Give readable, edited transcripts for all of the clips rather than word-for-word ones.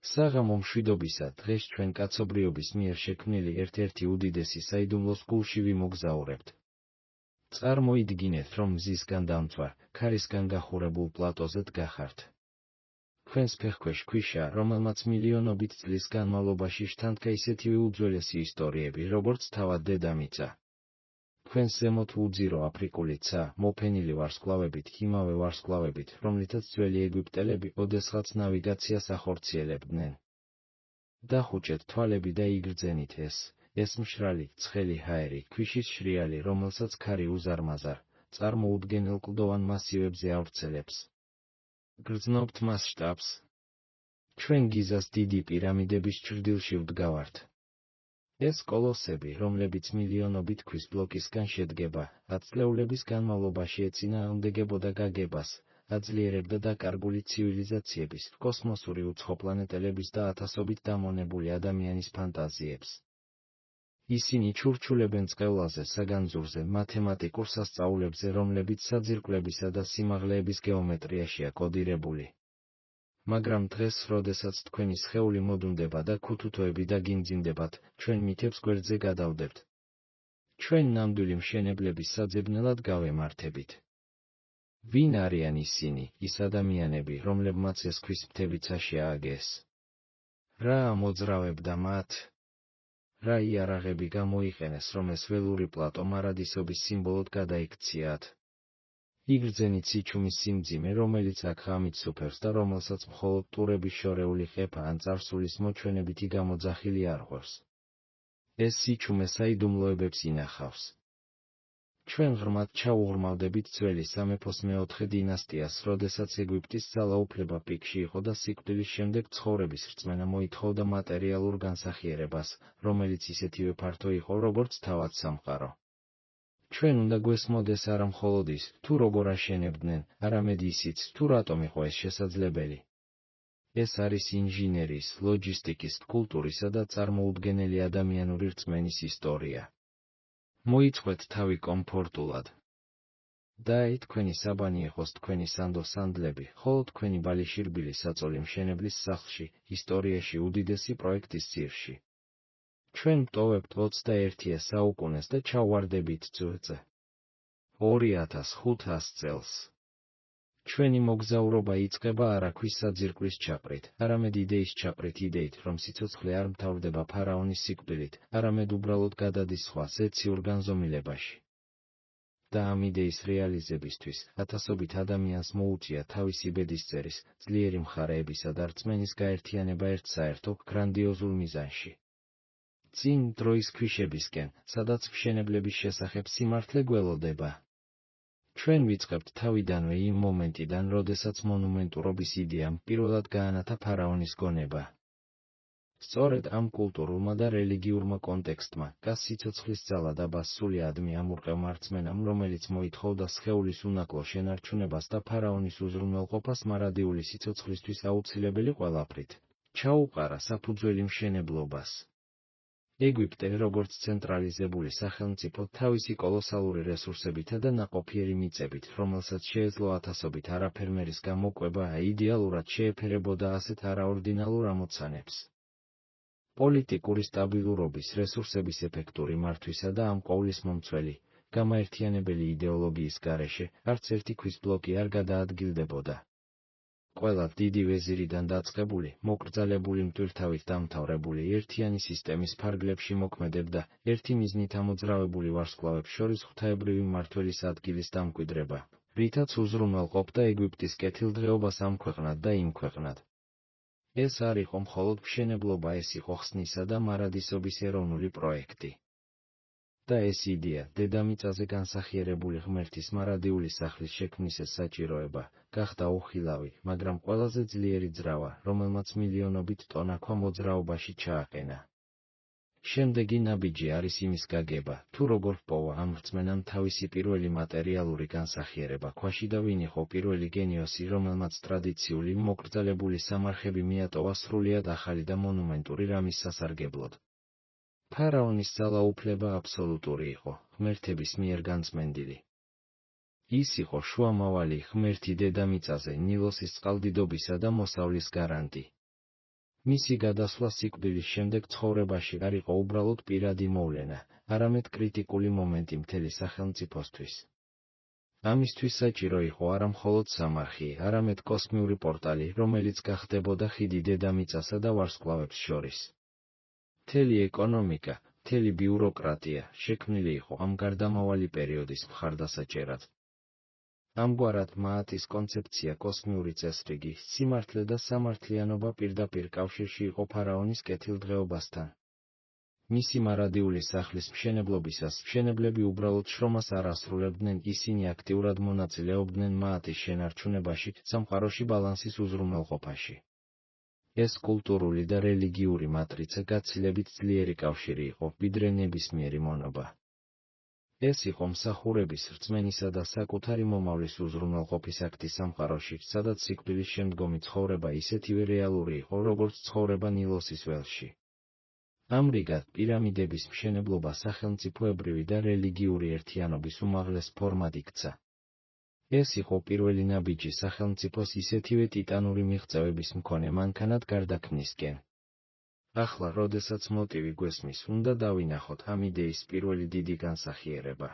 საღამო მშვიდობისა, დღეს ჩვენ კაცობრიობის მიერ შექმნილი ერთ-ერთი უდიდესი საიდუმლოს გულში ვიმოგზაურებთ. წარმოიდგინეთ, რომ მზისგან დამწვარ, ქარისგან გახურებულ პლატოზე დგახართ. თქვენს ფეხქვეშ ქვიშა, რომელმაც მილიონობით წლის განმავლობაში შთანთქა ისეთივე უძველესი ისტორიები, როგორც თავად დედამიწა. თქვენს ზემოთ უძირო აფრიკული ცა, მოფენილი ვარსკვლავებით, იმავე ვარსკვლავებით, რომლითაც ძველი ეგვიპტელები ოდესღაც ნავიგაციას ახორციელებდნენ. დახუჭეთ თვალები და იგრძენით ეს მშრალი, ცხელი ჰაერი, ქვიშის შრიალი, რომელსაც ქარი უზარმაზარ, წარმოუდგენელ კლდოვან მასივებზე ავრცელებს. გრძნობთ მასშტაბს. ჩვენ გიზას დიდი პირამიდების ჩრდილში ვდგავართ. ეს კოლოსები, რომლებიც მილიონობით ქვის ბლოკისგან შედგება, ათწლეულების განმავლობაში ეწინააღმდეგებოდა გაგებას, აძლიერებდა დაკარგული ცივილიზაციების, კოსმოსური უცხოპლანეტელების და ათასობით დამონებული ადამიანის ფანტაზიებს. ისინი ჩურჩულებენ წყევლაზე, საგანძურზე, მათემატიკურ სასწაულებზე, რომლებიც საძირკვლებისა და სიმაღლეების გეომეტრიაშია კოდირებული. მაგრამ დღეს, როდესაც თქვენი სხეული მოდუნდება და ქუთუთოები დაგიმძიმდებათ, ჩვენ მითებს გვერდზე გადავდებთ. ჩვენ ნამდვილი მშენებლების საძებნელად გავემართებით. ვინ არიან ისინი, ის ადამიანები, რომლებმაც ეს ქვის მთებიცაში ააგეს? რა ამოძრავებდა მათ? რა იარაღები გამოიყენეს, რომ ეს ველური პლატო მარადისობის სიმბოლოდ გადაიქციათ? იგრძენით სიჩუმის სიმძიმე, რომელიც აქ ღამით სუფევს და რომელსაც მხოლოდ ტურების შორეული ყეფა ან წარსულის მოჩვენებითი გამოძახილი არ ღვევს. ეს სიჩუმე საიდუმლოებებს ინახავს. ჩვენ ღრმად ჩაუღრმავდებით ძველი სამეფოს მეოთხე დინასტიას, როდესაც ეგვიპტის ძალაუფლება პიკში იყო და სიკვდილის შემდეგ ცხოვრების რწმენა მოითხოვდა მატერიალურ განსახიერებას, რომელიც ისეთივე ფართო იყო, როგორც თავად სამყარო. ჩვენ უნდა გვესმოდეს არა მხოლოდ ის, თუ როგორ აშენებდნენ, არამედ ისიც, თუ რატომ იყო ეს შესაძლებელი. ეს არის ინჟინერიის, ლოჯისტიკის, კულტურისა და წარმოუდგენელი ადამიანური რწმენის ისტორია. მოიწყვეთ თავი კომფორტულად. დაი თქვენი საბანი იყოს თქვენი სანდო-სანდლები, ხოლო თქვენი ბალიშირბილი საწოლი მშენებლის სახლში, ისტორიაში უდიდესი პროექტის ძირში. ჩვენ ვტოვებთ 21 საუკუნეს და ჩავვარდებით ძვ. 2500 წელს. ჩვენი მოგზაურობა იწყება არა ქვის საძირკვლის ჩაყრით, არამედ იდეის ჩაყრით, იდეით, რომ სიცოცხლე არ მთავრდება ფარაონის სიკვდილით, არამედ უბრალოდ გადადის სხვა ზეციურ განზომილებაში. და ამ იდეის რეალიზებისთვის, ათასობით ადამიანს მოუწია თავისი ბედისწერის, ძლიერი მხარეებისა და რწმენის გაერთიანება ერთ საერთო, გრანდიოზულ მიზანში. წინ დროის ქვიშებისკენ, სადაც მშენებლების შესახებ სიმართლე გველოდება. ჩვენ ვიწყებთ თავიდანვე იმ მომენტიდან, როდესაც მონუმენტურობის იდეამ პირველად გაანათა ფარაონის გონება. სწორედ ამ კულტურულმა და რელიგიურმა კონტექსტმა, გას სიცოცხლის ძალა და ბასსულიადმი ამ ურყევმა რწმენამ, რომელიც მოითხოვდა სხეულის უნაკლო შენარჩუნებას და ფარაონის უზრუნველყოფას მარადიული სიცოცხლისთვის აუცილებელი ყველაფრით, ჩაუყარა საფუძველი მშენებლობას. ეგვიპტე, როგორც ცენტრალიზებული სახელმწიფო, თავისი კოლოსალური რესურსებითა და ნაყოფიერი მიწებით, რომელსაც შეეძლო ათასობით არაფერმერის გამოკვება, იდეალურად შეეფერებოდა ასეთ არაორდინალურ ამოცანებს. პოლიტიკური სტაბილურობის, რესურსების ეფექტური მართვისა და ამ ყოვლის მომცველი, გამაერთიანებელი იდეოლოგიის გარეშე, არც ერთი ქვის ბლოკი არ გადაადგილდებოდა. ყველა დიდი ვეზირიდან დაწყებული, მოკრძალებული მტვირთავით დამთავრებული ერთიანი სისტემის ფარგლებში მოქმედებდა, ერთი მიზნით ამოძრავებული ვარსკვლავებს შორის ღვთაებრივი მმართველის ადგილის დამკვიდრება, რითაც უზრუნველყოფდა ეგვიპტის კეთილდღეობას ამ ქვეყნად და იმ ქვეყნად. ეს არ იყო მხოლოდ მშენებლობა, ეს იყო ხსნისა და მარადისობის ეროვნული პროექტი. და ეს იდეა, დედამიწაზე განსახიერებული ღმერთის მარადიული სახლის შექმნის ეს საჭიროება, გახდა უხილავი, მაგრამ ყველაზე ძლიერი ძრავა, რომელმაც მილიონობით ტონა ქვა მოძრაობაში ჩააყენა. შემდეგი ნაბიჯი არის იმის გაგება, თუ როგორ პოვა ამ რწმენამ თავისი პირველი მატერიალური განსახიერება ქვაში და ვინ იყო პირველი გენიოსი, რომელმაც ტრადიციული, მოკრძალებული სამარხები მიატოვა სრულიად ახალი და მონუმენტური რამის სასარგებლოდ. ფარაონის ძალაუფლება აბსოლუტური იყო, ღმერთების მიერ განწმენდილი. ის იყო შუამავალი ღმერთი დედამიწაზე, ნილოსის წყალდიდობისა და მოსავლის გარანტი. მისი გადასვლა სიკვდილის შემდეგ ცხოვრებაში არ იყო უბრალოდ პირადი მოვლენა, არამედ კრიტიკული მომენტი მთელი სახელმწიფოსთვის. ამისთვის საჭირო იყო არა მხოლოდ სამარხი, არამედ კოსმიური პორტალი, რომელიც გახდებოდა ხიდი დედამიწასა და ვარსკვლავებს შორის. მთელი ეკონომიკა, მთელი ბიუროკრატია შექმნილი იყო ამ გარდამავალი პერიოდის მხარდასაჭერად. ამგვარად მაატის კონცეფცია კოსმიური წესრიგი, სიმართლე და სამართლიანობა პირდაპირ კავშირში იყო ფარაონის კეთილდღეობასთან. მისი მარადიული სახლის მშენებლობისას მშენებლები უბრალოდ შრომას არ ასრულებდნენ, ისინი აქტიურად მონაწილეობდნენ მაატის შენარჩუნებაში, სამყაროში ბალანსის უზრუნველყოფაში. ეს კულტურული და რელიგიური მატრიცა გაცილებით ძლიერი კავშირი იყო, ვიდრე ნებისმიერი მონობა. ეს იყო მსახურების, რწმენისა და საკუთარი მომავლის უზრუნველყოფის აქტი სამყაროში, სადაც სიკვდილის შემდგომი ცხოვრება ისეთივე რეალური იყო, როგორც ცხოვრება ნილოსის ველში. ამრიგად, პირამიდების მშენებლობა სახელმწიფოებრივი და რელიგიური ერთიანობის უმაღლეს ფორმად იქცა. ეს იყო პირველი ნაბიჯი სახელმწიფოს ისეთივე ტიტანური მიღწევების მქონე მანქანად გარდაქმნისკენ. ახლა, როდესაც მოტივი გვესმის, უნდა დავინახოთ ამ იდეის პირველი დიდი განსახიერება.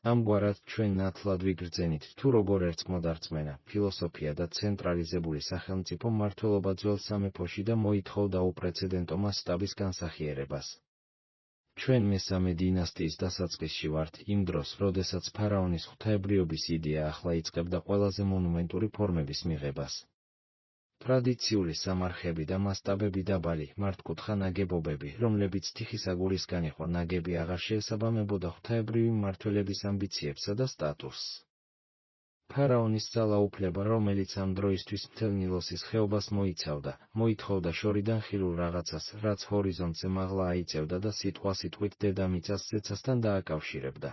ამგვარად ჩვენ ნათლად ვიგრძენით, თუ როგორ ერწყმოდა რწმენა, ფილოსოფია და ცენტრალიზებული სახელმწიფო მმართველობა ძველ სამეფოში და მოითხოვდა უპრეცედენტო მასშტაბის განსახიერებას. ჩვენ მესამე დინასტიის დასაწყისში ვართ, იმ დროს, როდესაც ფარაონის ღვთაებრიობის იდეა ახლა იწყებდა ყველაზე მონუმენტური ფორმების მიღებას. ტრადიციული სამარხები და მასშტაბები დაბალი, მართკუთხა ნაგებობები, რომლებიც თიხის აგურისგან იყო ნაგები, აღარ შეესაბამებოდა ღვთაებრივი მმართველების ამბიციებსა და სტატუსს. ფარაონის ძალაუფლება, რომელიც ამ დროისთვის მთელ ნილოსის ხეობას მოიცავდა, მოითხოვდა შორიდან ხილულ რაღაცას, რაც ჰორიზონტზე მაღლა აიწევდა და სიტყვასიტყვით დედამიწას ზეცასთან დააკავშირებდა.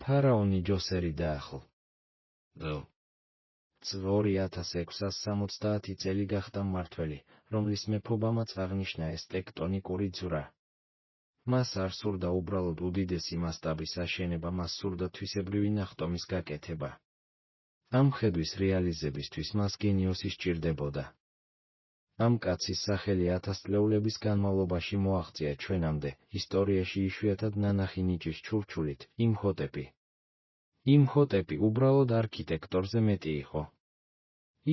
ფარაონი ჯოსერი დაახლ. 2670 წელი გახდა მმართველი, რომლის მეფობამაც აღნიშნა ეს ტექტონიკური ძვრა. მას არ სურდა უბრალოდ უდიდესი მასშტაბის აშენება, მას სურდა თვისებრივი ნახტომის გაკეთება. ამ ხედვის რეალიზებისთვის მას გენიოსი სჭირდებოდა. ამ კაცის სახელი 1000 წლეულების განმავლობაში მოაღწია ჩვენამდე, ისტორიაში იშვიათად ნანახი ნიჭის ჩურჩულით, იმჰოტეპი. იმჰოტეპი უბრალოდ არქიტექტორზე მეტი იყო.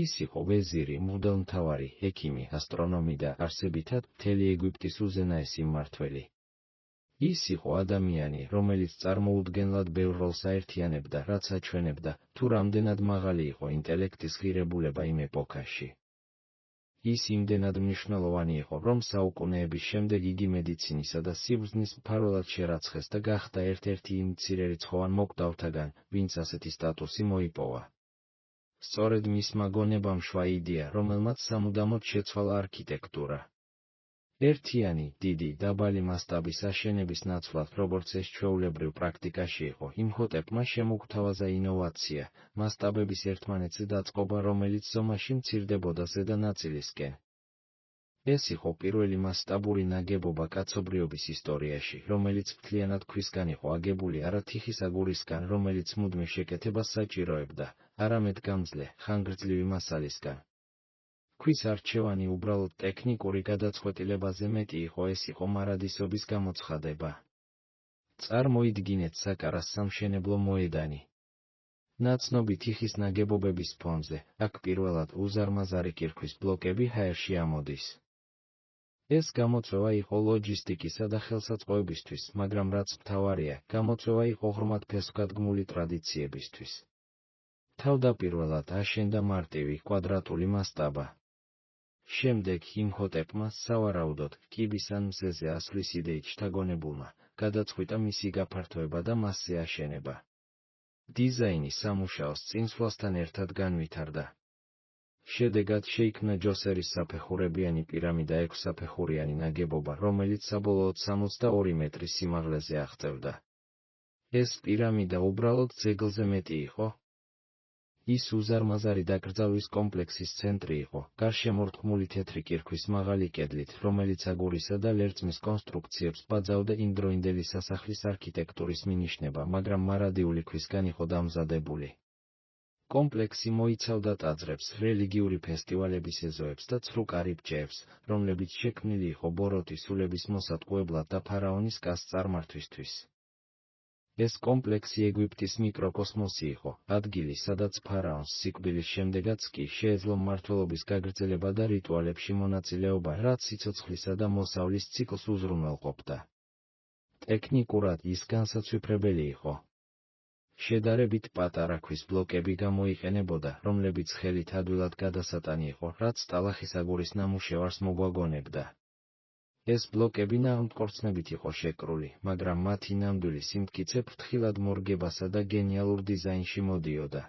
ის იყო ვეზირი, მღვდელმთავარი, ექიმი, ასტრონომი და, არსებითად, მთელი ეგვიპტის უზენაესი მმართველი. ის იყო ადამიანი, რომელიც წარმოუდგენლად ბევრ როლს აერთიანებდა, რაც აჩვენებდა, თუ რამდენად მაღალი იყო ინტელექტის ღირებულება იმ ეპოქაში. ის იმდენად მნიშვნელოვანი იყო, რომ საუკუნეების შემდეგ იგი მედიცინისა და სიბრძნის მფარველად შერაცხეს და გახდა ერთ-ერთი იმ მცირერიცხოვან მოკვდავთაგან, ვინც ასეთი სტატუსი მოიპოვა. სწორედ მისმა გონებამ შვა იდეა, რომელმაც სამუდამოდ შეცვალა არქიტექტურა. ერთიანი, დიდი, დაბალი მასშტაბის აშენების ნაცვლად, როგორც ეს ჩვეულებრივ პრაქტიკაში იყო, იმჰოტეპმა შემოგვთავაზა ინოვაცია, მასშტაბების ერთმანეთზე დაწყობა, რომელიც ზომაში მცირდებოდა ზედა ნაწილისკენ. ეს იყო პირველი მასშტაბური ნაგებობა კაცობრიობის ისტორიაში, რომელიც მთლიანად ქვისგან იყო აგებული, არა თიხის აგურისგან, რომელიც მუდმივ შეკეთებას საჭიროებდა, არამედ გამძლე, ხანგრძლივი მასალისგან. ქვის არჩევანი უბრალოდ ტექნიკური გადაწყვეტილებაზე მეტი იყო, ეს იყო მარადისობის გამოცხადება. წარმოიდგინეთ საკარას სამშენებლო მოედანი. ნაცნობი თიხის ნაგებობების ფონზე, აქ პირველად უზარმაზარი კირქვის ბლოკები ჰაერში ამოდის. ეს გამოწვევა იყო ლოჯისტიკისა და ხელსაწყოებისთვის, მაგრამ რაც მთავარია, გამოწვევა იყო ღრმად ფესვგადგმული ტრადიციებისთვის. თავდაპირველად აშენდა მარტივი, კვადრატული მასშტაბა. შემდეგ იმჰოტეპმა, სავარაუდოდ, კიბის ან მზეზე ასვლის იდეით შთაგონებულმა, გადაწყვიტა მისი გაფართოება და მასზე აშენება. დიზაინი სამუშაოს წინსვლასთან ერთად განვითარდა. შედეგად შეიქმნა ჯოსერის საფეხურებიანი პირამიდა, 6 საფეხურიანი ნაგებობა, რომელიც საბოლოოდ 62 მეტრის სიმაღლეზე აღწევდა. ეს პირამიდა უბრალოდ ძეგლზე მეტი იყო. ის უზარმაზარი დაკრძალვის კომპლექსის ცენტრი იყო, გარშემორტყმული თეთრი კირქვის მაღალი კედლით, რომელიც აგურისა და ლერწმის კონსტრუქციებს ბაძავდა იმდროინდელი სასახლის არქიტექტურის მინიშნება, მაგრამ მარადიული ქვისგან იყო დამზადებული. კომპლექსი მოიცავდა ტაძრებს, რელიგიური ფესტივალების ეზოებს და ცრუ კარიბჭეებს, რომლებიც შექმნილი იყო ბოროტის სულების მოსატყუებლად და ფარაონის კასტს წარმართვისთვის. ეს კომპლექსი ეგვიპტის მიკროკოსმოსი იყო, ადგილი, სადაც ფარაონს სიკვდილის შემდეგაც კი შეეძლო მმართველობის გაგრძელება და რიტუალებში მონაწილეობა, რაც სიცოცხლისა და მოსავლის ციკლს უზრუნველყოფდა. ტექნიკურად ის განსაცვიფრებელი იყო. შედარებით პატარა ქვის ბლოკები გამოიყენებოდა, რომლებიც ხელით ადვილად გადასატანი იყო, რაც ტალახისაგურის ნამუშევარს მოგვაგონებდა. ეს ბლოკები ნაამტკორცნებით იყო შეკრული, მაგრამ მათი ნამდვილი სიმტკიცე ფრთხილად მორგებასა და გენიალურ დიზაინში მოდიოდა.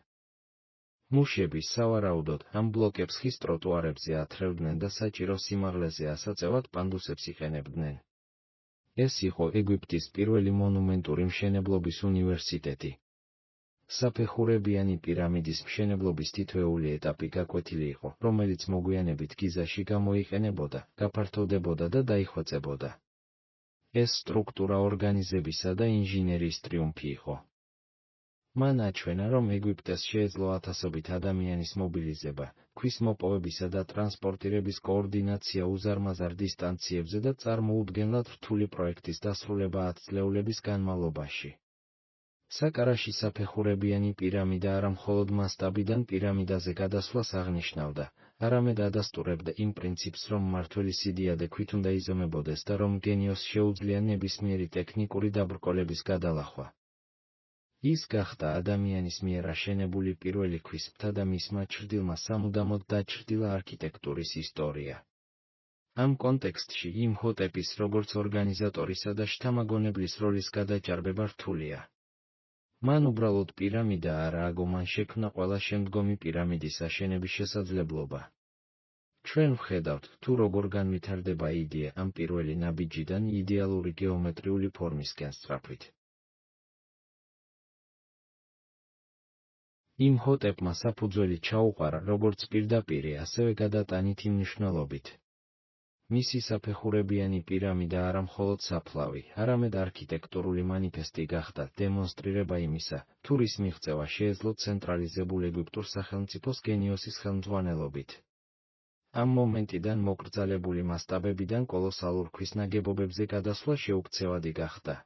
მუშები სავარაუდოდ ამ ბლოკებს ხის ტროტუარებზე ათრევდნენ და საჭირო სიმაღლეზე ასაწევად პანდუსებს იყენებდნენ. ეს იყო ეგვიპტის პირველი მონუმენტური მშენებლობის უნივერსიტეტი. საფეხურებიანი პირამიდის მშენებლობის თითოეული ეტაპი გაკვეთილი იყო, რომელიც მოგვიანებით გიზაში გამოიყენებოდა, გაფართოვდებოდა და დაიხვეწებოდა. ეს სტრუქტურა ორგანიზებისა და ინჟინერიის ტრიუმფი იყო. მან აჩვენა, რომ ეგვიპტეს შეეძლო ათასობით ადამიანის მობილიზება, ქვის მოპოვებისა და ტრანსპორტირების კოორდინაცია უზარმაზარ დისტანციებზე და წარმოუდგენლად რთული პროექტის დასრულება 10 წლეულების განმავლობაში. საკარაში საფეხურებიანი პირამიდა არა მხოლოდ მასშტაბიდან პირამიდაზე გადასვლას აღნიშნავდა, არამედ ადასტურებდა იმ პრინციპს, რომ მმართველი სიდიადე ქვით უნდა იზომებოდეს და რომ გენიოსს შეუძლია ნებისმიერი ტექნიკური დაბრკოლების გადალახვა. ის გახდა ადამიანის მიერ აშენებული პირველი ქვის მთა და მისმა ჩრდილმა სამუდამოდ დაჩრდილა არქიტექტურის ისტორია. ამ კონტექსტში იმჰოტეპის როგორც ორგანიზატორისა და შთამაგონებლის როლის გადაჭარბება რთულია. მან უბრალოდ პირამიდა არა აგო, მან შექმნა ყველა შემდგომი პირამიდის აშენების შესაძლებლობა. ჩვენ ვხედავთ, თუ როგორ განვითარდება იდეა ამ პირველი ნაბიჯიდან იდეალური გეომეტრიული ფორმისკენ სწრაფვით. იმჰოტეპმა საფუძველი ჩაუყარა როგორც პირდაპირი, ასევე გადატანითი მნიშვნელობით. მისი საფეხურებიანი პირამიდა არა მხოლოდ საფლავი, არამედ არქიტექტურული მანიფესტი გახდა, დემონსტრირება იმისა, თუ რის მიღწევა შეეძლო ცენტრალიზებულ ეგვიპტურ სახელმწიფოს გენიოსის ხელმძღვანელობით. ამ მომენტიდან მოკრძალებული მასშტაბებიდან კოლოსალურ ქვის ნაგებობებზე გადასვლა შეუქცევადი გახდა.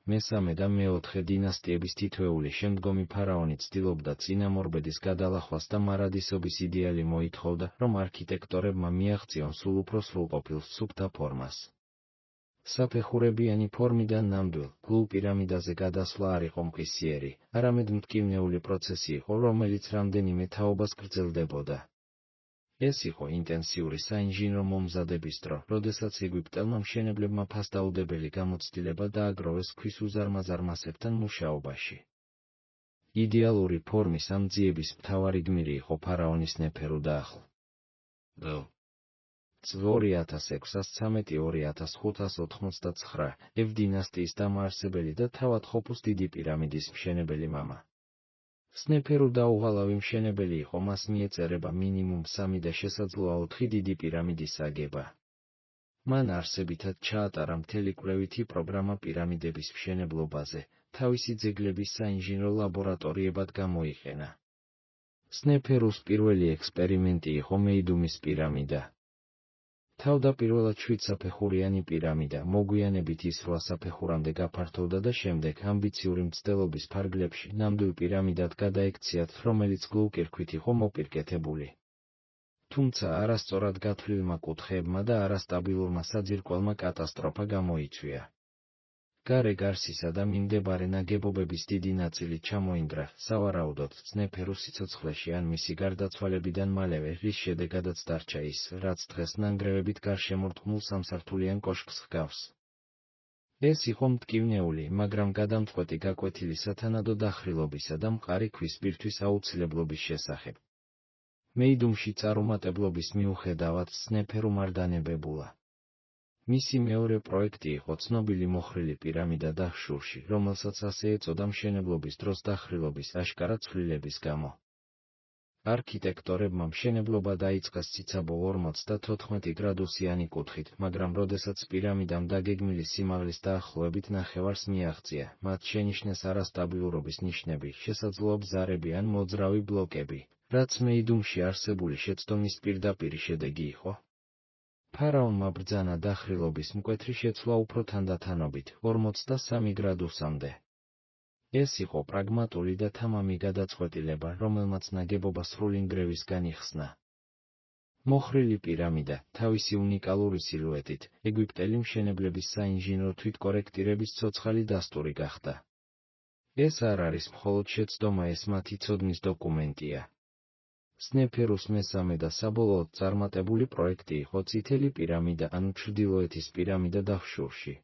მესამე და მეოთხე დინასტიების თითოეული შემდგომი ფარაონი ცდილობდა წინამორბედის გადალახვას და მარადისობის იდეალი მოითხოვდა, რომ არქიტექტორებმა მიაღწიონ სულ უფრო სრულყოფილ სუფთა ფორმას. საფეხურებიანი ფორმიდან ნამდვილ, გლუვ პირამიდაზე გადასვლა არ იყო მყისიერი, არამედ მტკივნეული პროცესი იყო, რომელიც რამდენიმე თაობას გრძელდებოდა. ეს იყო ინტენსიური საინჟინრო მომზადების დრო, როდესაც ეგვიპტელმა მშენებლებმა ფასდაუდებელი გამოცდილება დააგროვეს ქვის უზარმაზარ მასებთან მუშაობაში. იდეალური ფორმის ამ ძიების მთავარი გმირი იყო ფარაონის ნეფერუ და ახლ. 2613-2589 ევ დინასტიის დამაარსებელი და თავად ხოფუს დიდი პირამიდის მშენებელი მამა. სნეფერუ დაუღალავი მშენებელი იყო, მას მიეწერება მინიმუმ 3 და შესაძლოა 4 დიდი პირამიდის აგება. მან არსებითად ჩაატარა მთელი კვლევითი პროგრამა პირამიდების მშენებლობაზე, თავისი ძეგლების საინჟინრო ლაბორატორიებად გამოიყენა. სნეფერუს პირველი ექსპერიმენტი იყო მეიდუმის პირამიდა. თავდაპირველად 7 საფეხურიანი პირამიდა, მოგვიანებით ის 8 საფეხურამდე გაფართოვდა და შემდეგ ამბიციური მცდელობის ფარგლებში ნამდვილ პირამიდად გადაექციათ, რომელიც გლუვ კირქვით იყო მოპირკეთებული. თუმცა არასწორად გათვლილმა კუთხეებმა და არასტაბილურმა საძირკველმა კატასტროფა გამოიწვია. გარე გარსისა და მიმდებარე ნაგებობების დიდი ნაწილი ჩამოინგრა, სავარაუდოდ სნეფერუს სიცოცხლეში ან მისი გარდაცვალებიდან მალევე, რის შედეგადაც დარჩა ის, რაც დღეს ნანგრევებით გარშემორტყმულ სამსართულიან კოშკს ჰგავს. ეს იყო მტკივნეული, მაგრამ გადამწყვეტი გაკვეთილი სათანადო დახრილობისა და მყარი ქვის ბირთვის აუცილებლობის შესახებ. მეიდუმში წარუმატებლობის მიუხედავად სნეფერუ მარდანებებულა. მისი მეორე პროექტი იყო ცნობილი მოხრილი პირამიდა დახშურში, რომელსაც ასე ეწოდა მშენებლობის დროს დახრილობის აშკარა ცვლილების გამო. არქიტექტორებმა მშენებლობა დაიწყეს ციცაბო 54 გრადუსიანი კუთხით, მაგრამ როდესაც პირამიდამ დაგეგმილი სიმაღლის დაახლოებით ნახევარს მიაღწია, მათ შენიშნეს არასტაბილურობის ნიშნები, შესაძლოა ბზარები ან მოძრავი ბლოკები, რაც მეიდუმში არსებული შეცდომის პირდაპირი შედეგი იყო. ფარაონმა ბრძანა დახრილობის მკვეთრი შეცვლა უფრო თანდათანობით, 43 გრადუსამდე. ეს იყო პრაგმატული და თამამი გადაწყვეტილება, რომელმაც ნაგებობა სრული ნგრევისგან იხსნა. მოხრილი პირამიდა, თავისი უნიკალური სილუეტით, ეგვიპტელი მშენებლების საინჟინრო თვითკორექტირების ცოცხალი დასტური გახდა. ეს არ არის მხოლოდ შეცდომა, ეს მათი ცოდნის დოკუმენტია. სნეფერუს მესამე და საბოლოოდ წარმატებული პროექტი იყო წითელი პირამიდა ანუ ჩრდილოეთის პირამიდა დახშურში.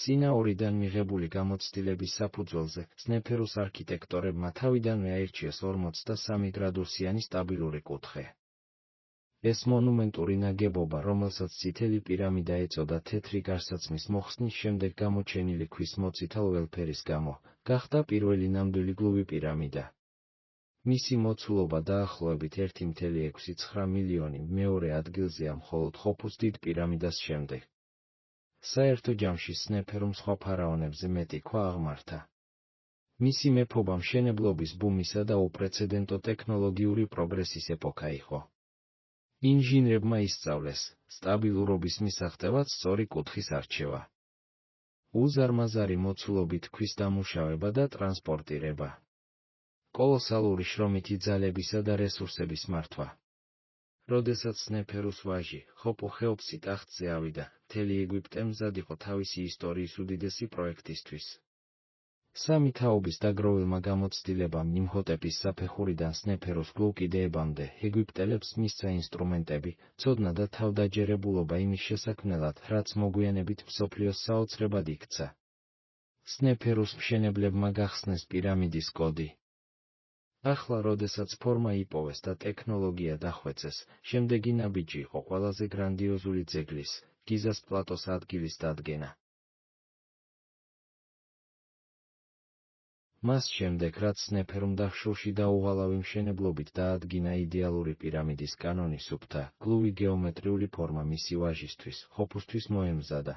წინა ორიდან მიღებული გამოცდილების საფუძველზე, სნეფერუს არქიტექტორებმა თავიდანვე აირჩიეს 43 გრადუსიანი სტაბილური კუთხე. ეს მონუმენტური ნაგებობა, რომელსაც წითელი პირამიდა ეწოდა თეთრი გარსაცმის მოხსნის შემდეგ გამოჩენილი ქვის მოწითალ ველფერის გამო, გახდა პირველი ნამდვილი გლუვი პირამიდა. მისი მოცულობა დაახლოებით 1,69 მილიონი, მეორე ადგილზეა მხოლოდ ხოფუს დიდ პირამიდას შემდეგ. საერთო ჯამში სნეფერუმ სხვა ფარაონებზე მეტი ქვა აღმართა. მისი მეფობა მშენებლობის ბუმისა და უპრეცედენტო ტექნოლოგიური პროგრესის ეპოქა იყო. ინჟინრებმა ისწავლეს სტაბილურობის მისაღწევად სწორი კუთხის არჩევა, უზარმაზარი მოცულობით ქვის დამუშავება და ტრანსპორტირება, კოლოსალური შრომითი ძალებისა და რესურსების მართვა. როდესაც სნეფერუს ვაჟი, ხოფუ ხეოფსი ტახტზე ავიდა, მთელი ეგვიპტე მზად იყო თავისი ისტორიის უდიდესი პროექტისთვის. სამი თაობის დაგროვილმა გამოცდილებამ იმჰოტეპის საფეხურიდან სნეფერუს გლუვკიდეებამდე ეგვიპტელებს მისცა ინსტრუმენტები, ცოდნა და თავდაჯერებულობა იმის შესაქმნელად, რაც მოგვიანებით მსოფლიოს საოცრებად იქცა. სნეფერუს მშენებლებმა გახსნეს პირამიდის კოდი. ახლა, როდესაც ფორმა იპოვეს და ტექნოლოგია დახვეწეს, შემდეგი ნაბიჯი იყო ყველაზე გრანდიოზული ძეგლის, გიზას პლატოს ადგილის დადგენა. მას შემდეგ, რაც სნეფერუმ დახშურში დაუღალავი მშენებლობით დაადგინა იდეალური პირამიდის კანონი სუფთა, გლუვი გეომეტრიული ფორმა მისი ვაჟისთვის, ხოფუსთვის მოემზადა.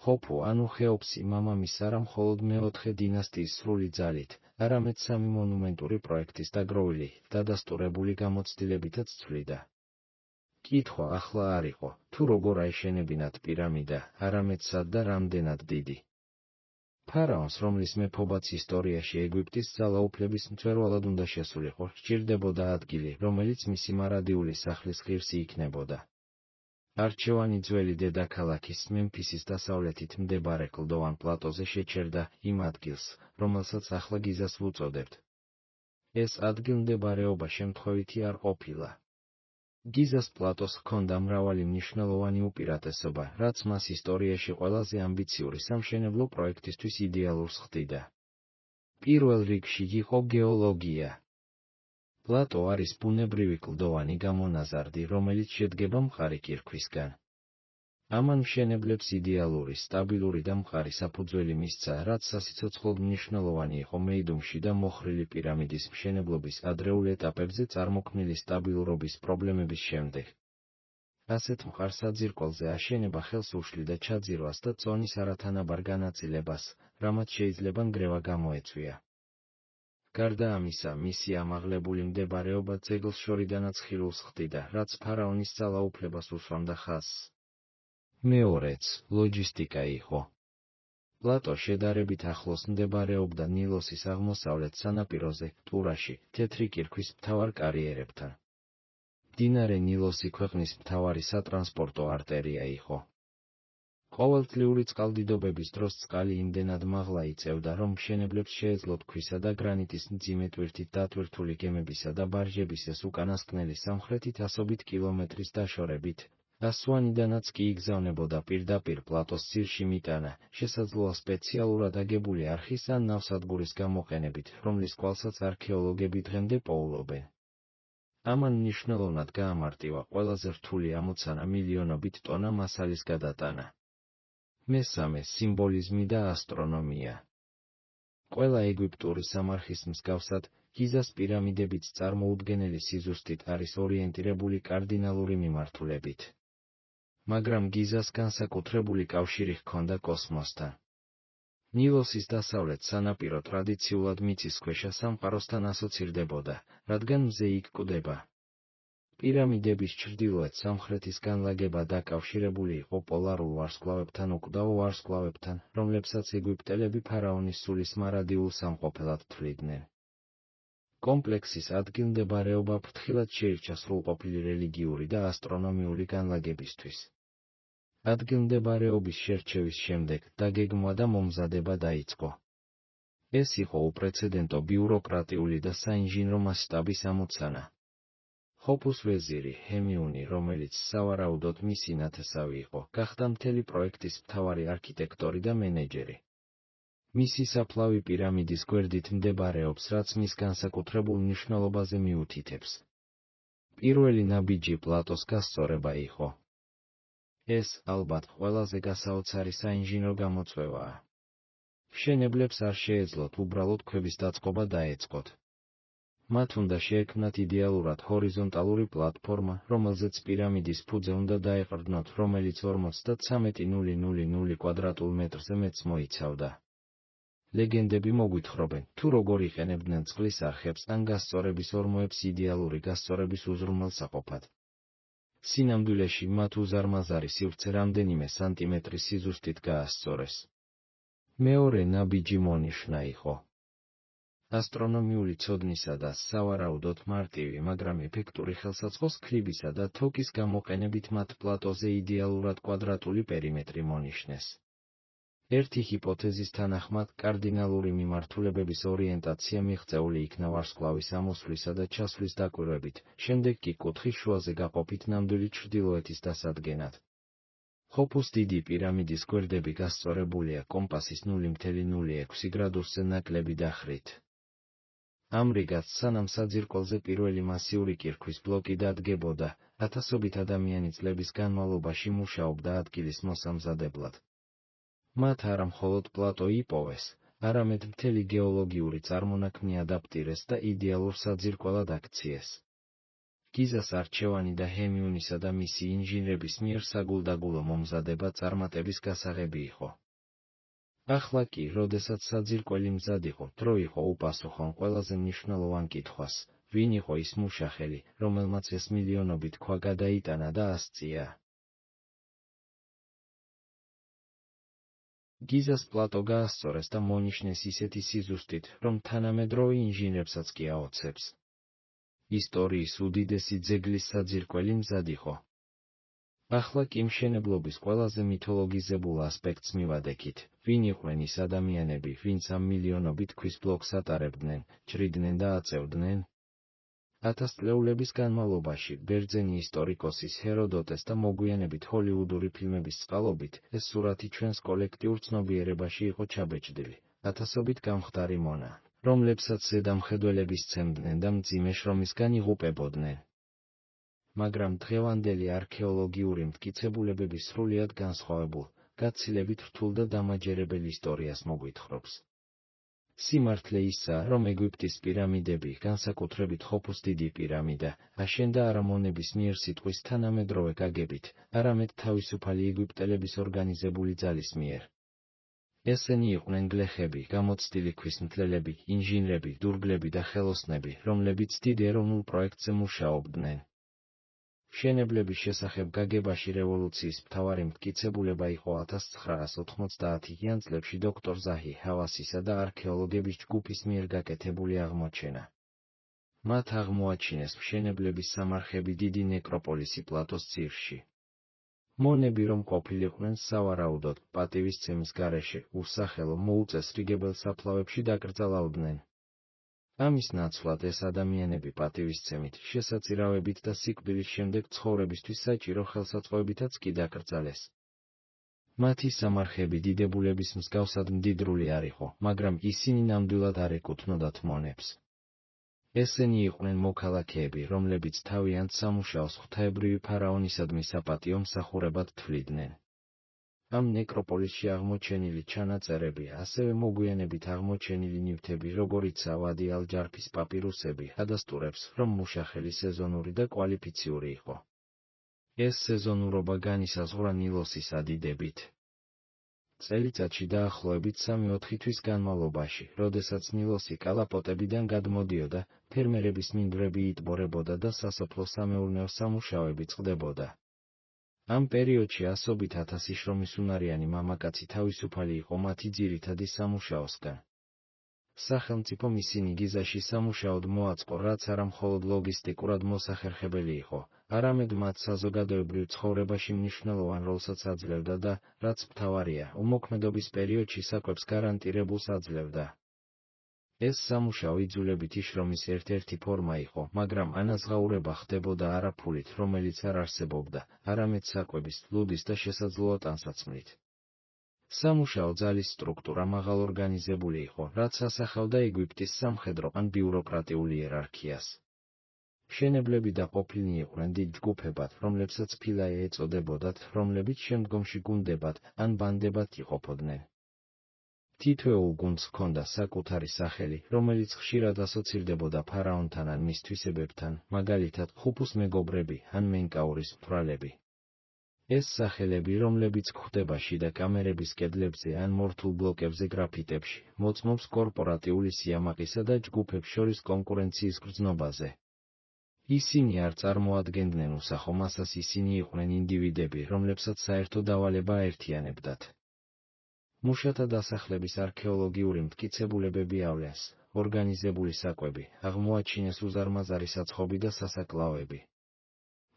ხოფუ ანუ ხეოფსი მამამის არა მხოლოდ მეოთხე დინასტიის სრული ძალით, არამედ სამი მონუმენტური პროექტის დაგროვილი, დადასტურებული გამოცდილებითაც ცვლიდა. კითხვა ახლა არ იყო, თუ როგორ აეშენებინათ პირამიდა, არამედ სად და რამდენად დიდი. ფარაონს, რომლის მეფობაც ისტორიაში ეგვიპტის ძალაუფლების მწვერვალად უნდა შესულიყო, სჭირდებოდა ადგილი, რომელიც მისი მარადიული სახლის ღირსი იქნებოდა. არჩევანი ძველი დედაქალაქის მემფისის დასავლეთით მდებარე კლდოვან პლატოზე შეჩერდა იმ ადგილს, რომელსაც ახლა გიზას ვუწოდებთ. ეს ადგილმდებარეობა შემთხვევითი არ ყოფილა. გიზას პლატოს ჰქონდა მრავალი მნიშვნელოვანი უპირატესობა, რაც მას ისტორიაში ყველაზე ამბიციური სამშენებლო პროექტისთვის იდეალურს ხდიდა. პირველ რიგში იყო გეოლოგია. პლატო არის ბუნებრივი კლდოვანი გამონაზარდი, რომელიც შედგება მყარი კირქვისგან. ამან მშენებლებს იდეალური, სტაბილური და მყარი საფუძველი მისცა, რაც სასიცოცხლოდ მნიშვნელოვანი იყო მეიდუმში და მოხრილი პირამიდის მშენებლობის ადრეულ ეტაპებზე წარმოქმნილი სტაბილურობის პრობლემების შემდეგ. ასეთ მყარ საძირკველზე აშენება ხელს უშლიდა ჩაძირვას და წონის არათანაბარ განაწილებას, რამაც შეიძლება ნგრევა გამოეწვია. გარდა ამისა, მისი ამაღლებული მდებარეობა ძეგლს შორიდანაც ხილულს ხდიდა, რაც ფარაონის ძალაუფლებას უსვამდა ხაზს. მეორეც, ლოჯისტიკა იყო. პლატო შედარებით ახლოს მდებარეობდა ნილოსის აღმოსავლეთ სანაპიროზე, ტურაში, თეთრი კირქვის მთავარ კარიერებთან. მდინარე ნილოსი ქვეყნის მთავარი სატრანსპორტო არტერია იყო. ყოველწლიური წყალდიდობების დროს წყალი იმდენად მაღლა იწევდა, რომ მშენებლებს შეეძლოთ ქვისა და გრანიტის მძიმე ტვირთით დატვირთული გემებისა და ბარჟების ეს უკანასკნელი სამხრეთით 100 კილომეტრის დაშორებით, ასვანიდანაც კი იგზავნებოდა პირდაპირ პლატოს ძირში მიტანა, შესაძლოა სპეციალურად აგებული არხის ან ნავსადგურის გამოყენებით, რომლის კვალსაც არქეოლოგები დღემდე პოულობენ. ამან მნიშვნელოვნად გაამარტივა ყველაზე რთული ამოცანა მილიონობით ტონა მასალის გადატანა. მესამე, სიმბოლიზმი და ასტრონომია. ყველა ეგვიპტური სამარხის მსგავსად, გიზას პირამიდებიც წარმოუდგენელი სიზუსტით არის ორიენტირებული კარდინალური მიმართულებით. მაგრამ გიზას განსაკუთრებული კავშირი ჰქონდა კოსმოსთან. ნილოსის დასავლეთ სანაპირო ტრადიციულად მიწისქვეშა სამყაროსთან ასოცირდებოდა, რადგან მზე იქ კვდება. პირამიდების ჩრდილოეთ სამხრეთის განლაგება დაკავშირებული იყო პოლარულ ვარსკვლავებთან უკვდავ ვარსკვლავებთან, რომლებსაც ეგვიპტელები ფარაონის სულის მარადიულ სამყოფელად თვლიდნენ. კომპლექსის ადგილმდებარეობა ფრთხილად შეირჩა სრულყოფილი რელიგიური და ასტრონომიული განლაგებისთვის. ადგილმდებარეობის შერჩევის შემდეგ დაგეგმვა და მომზადება დაიწყო. ეს იყო უპრეცედენტო ბიუროკრატიული და საინჟინრო მასშტაბის ამოცანა. ხოფუს ვეზირი ჰემიუნი, რომელიც სავარაუდოდ მისი ნათესავი იყო, გახდა მთელი პროექტის მთავარი არქიტექტორი და მენეჯერი. მისი საფლავი პირამიდის გვერდით მდებარეობს, რაც მის განსაკუთრებულ მნიშვნელობაზე მიუთითებს. პირველი ნაბიჯი პლატოს გასწორება იყო. ეს, ალბათ, ყველაზე გასაოცარი საინჟინრო გამოწვევაა. მშენებლებს არ შეეძლოთ უბრალოდ ქვების დაწყობა დაეწყოთ. მათ უნდა შეექმნათ იდეალურად ჰორიზონტალური პლატფორმა, რომელზეც პირამიდის ფუძე უნდა დაეყრდნოთ, რომელიც 53,000 კვადრატულ მეტრზე მეტს მოიცავდა. ლეგენდები მოგვითხრობენ, თუ როგორ იყენებდნენ წყლის არხებს ან გასწორების ორმოებს იდეალური გასწორების უზრუნველსაყოფად. სინამდვილეში მათ უზარმაზარი სივრცე რამდენიმე სანტიმეტრის სიზუსტით გაასწორეს. მეორე ნაბიჯი მონიშნა იყო. ასტრონომიული ცოდნისა და სავარაუდოდ მარტივი, მაგრამ ეფექტური ხელსაწყოს ქრიბისა და თოკის გამოყენებით მათ პლატოზე იდეალურად კვადრატული პერიმეტრი მონიშნეს. ერთი ჰიპოთეზის თანახმად, კარდინალური მიმართულებების ორიენტაცია მიღწეული იქნა ვარსკვლავის ამოსვლისა და ჩასვლის დაკვირვებით, შემდეგ კი კუთხის შუაზე გაყოფით ნამდვილი ჩრდილოეთის დასადგენად. ხოფუს დიდი პირამიდის გვერდები გასწორებულია კომპასის 0,06 გრადუსზე ნაკლები დახრით. ამრიგად, სანამ საძირკველზე პირველი მასიური კირქვის ბლოკი დადგებოდა, ათასობით ადამიანი წლების განმავლობაში მუშაობდა ადგილის მოსამზადებლად. მათ არა მხოლოდ პლატო იპოვეს, არამედ მთელი გეოლოგიური წარმონაქმნი ადაპტირეს და იდეალურ საძირკველად აქციეს. გიზას არჩევანი და ჰემიუნისა და მისი ინჟინრების მიერ საგულდაგულო მომზადება წარმატების გასაღები იყო. ახლა კი, როდესაც საძირკველი მზად იყო, დრო იყო უპასუხონ ყველაზე მნიშვნელოვან კითხვას, ვინ იყო ის მუშახელი, რომელმაც ეს მილიონობით ქვა გადაიტანა და ასწია. გიზას პლატო გაასწორეს და მონიშნეს ისეთი სიზუსტით, რომ თანამედროვე ინჟინრებსაც კი აოცებს. ისტორიის უდიდესი ძეგლის საძირკველი მზად იყო. ახლა კი მშენებლობის ყველაზე მითოლოგიზებულ ასპექტს მივადექით, ვინ იყვნენ ის ადამიანები, ვინც ამ მილიონობით ქვის ბლოკს ატარებდნენ, ჭრიდნენ და აწევდნენ? ათასწლეულების განმავლობაში, ბერძენი ისტორიკოსის ჰეროდოტეს და მოგვიანებით ჰოლივუდური ფილმების წყალობით, ეს სურათი ჩვენს კოლექტიურ ცნობიერებაში იყო ჩაბეჭდილი, ათასობით გამხდარი მონა, რომლებსაც ზედამხედველები სცემდნენ და მძიმე შრომისგან იღუპებოდნენ. მაგრამ დღევანდელი არქეოლოგიური მტკიცებულებები სრულიად განსხვავებულ, გაცილებით რთულ და დამაჯერებელ ისტორიას მოგვითხრობს. სიმართლე ისაა, რომ ეგვიპტის პირამიდები, განსაკუთრებით ხოფუს დიდი პირამიდა, აშენდა არა მონების მიერ სიტყვის თანამედროვე გაგებით, არამედ თავისუფალი ეგვიპტელების ორგანიზებული ძალის მიერ. ესენი იყვნენ გლეხები, გამოცდილი ქვის მკვლელები, ინჟინრები, დურგლები და ხელოსნები, რომლებიც დიდ ეროვნულ პროექტზე მუშაობდნენ. მშენებლების შესახებ გაგებაში რევოლუციის მთავარი მტკიცებულება იყო 1990-იან წლებში დოქტორ ზაჰი ჰავასისა და არქეოლოგების ჯგუფის მიერ გაკეთებული აღმოჩენა. მათ აღმოაჩინეს მშენებლების სამარხები დიდი ნეკროპოლისი პლატოს ძირში. მონები რომ ყოფილიყვნენ სავარაუდოდ, პატივისცემის გარეშე, უსახელო მოუწესრიგებელ საფლავებში დაკრძალავდნენ. ამის ნაცვლად ეს ადამიანები პატივისცემით, შესაწირავებით და სიკვდილის შემდეგ ცხოვრებისთვის საჭირო ხელსაწყოებითაც კი დაკრძალეს. მათი სამარხები დიდებულების მსგავსად მდიდრული არ იყო, მაგრამ ისინი ნამდვილად არ ეკუთვნოდათ მონებს. ესენი იყვნენ მოქალაქეები, რომლებიც თავიანთ სამუშაოს ღვთაებრივი ფარაონისადმი საპატიო მსახურებად თვლიდნენ. ამ ნეკროპოლისში აღმოჩენილი ჩანაწერები, ასევე მოგვიანებით აღმოჩენილი ნივთები, როგორიცაა ვადი ალ-ჯარფის პაპირუსები, ადასტურებს, რომ მუშახელი სეზონური და კვალიფიციური იყო. ეს სეზონურობა განისაზღვრა ნილოსის ადიდებით. წელიწადში დაახლოებით 3-4 თვის განმავლობაში, როდესაც ნილოსი კალაპოტებიდან გადმოდიოდა, ფერმერების მინდვრები იტბორებოდა და სასოფლო-სამეურნეო სამუშაოები წყდებოდა. ამ პერიოდში ასობით ათასი შრომისუნარიანი მამაკაცი თავისუფალი იყო მათი ძირითადი სამუშაოსგან. სახელმწიფომ ისინი გიზაში სამუშაოდ მოაწყო, რაც არა მხოლოდ ლოგისტიკურად მოსახერხებელი იყო, არამედ მათ საზოგადოებრივ ცხოვრებაში მნიშვნელოვან როლსაც აძლევდა და, რაც მთავარია, უმოქმედობის პერიოდში საკვებს გარანტირებულს აძლევდა. ეს სამუშაო იძულებითი შრომის ერთ-ერთი ფორმა იყო, მაგრამ ანაზღაურება ხდებოდა არა ფულით, რომელიც არ არსებობდა, არამედ საკვების, ლუდის და შესაძლოა ტანსაცმლით. სამუშაო ძალის სტრუქტურა მაღალ ორგანიზებული იყო, რაც ასახავდა ეგვიპტის სამხედრო ან ბიუროკრატიულ იერარქიას. მშენებლები დაყოფილნი იყვნენ დიდ ჯგუფებად, რომლებსაც ფილაე ეწოდებოდათ, რომლებიც შემდგომში გუნდებად ან ბანდებად იყოფოდნენ. თითოეულ გუნდს ჰქონდა საკუთარი სახელი, რომელიც ხშირად ასოცირდებოდა ფარაონთან ან მის თვისებებთან, მაგალითად, ხუფუს მეგობრები ან მენკაურის მთვრალები. ეს სახელები, რომლებიც გვხვდება შიდა კამერების კედლებზე ან მორთულ ბლოკებზე გრაფიტებში, მოწმობს კორპორატიული სიამაყისა და ჯგუფებს შორის კონკურენციის გრძნობაზე. ისინი არ წარმოადგენდნენ უსახო მასას, ისინი იყვნენ ინდივიდები, რომლებსაც საერთო დავალება აერთიანებდათ. მუშათა დასახლების არქეოლოგიური მტკიცებულებები ავლენს, ორგანიზებული საკვები, აღმოაჩინეს უზარმაზარი საცხობი და სასაკლაოები.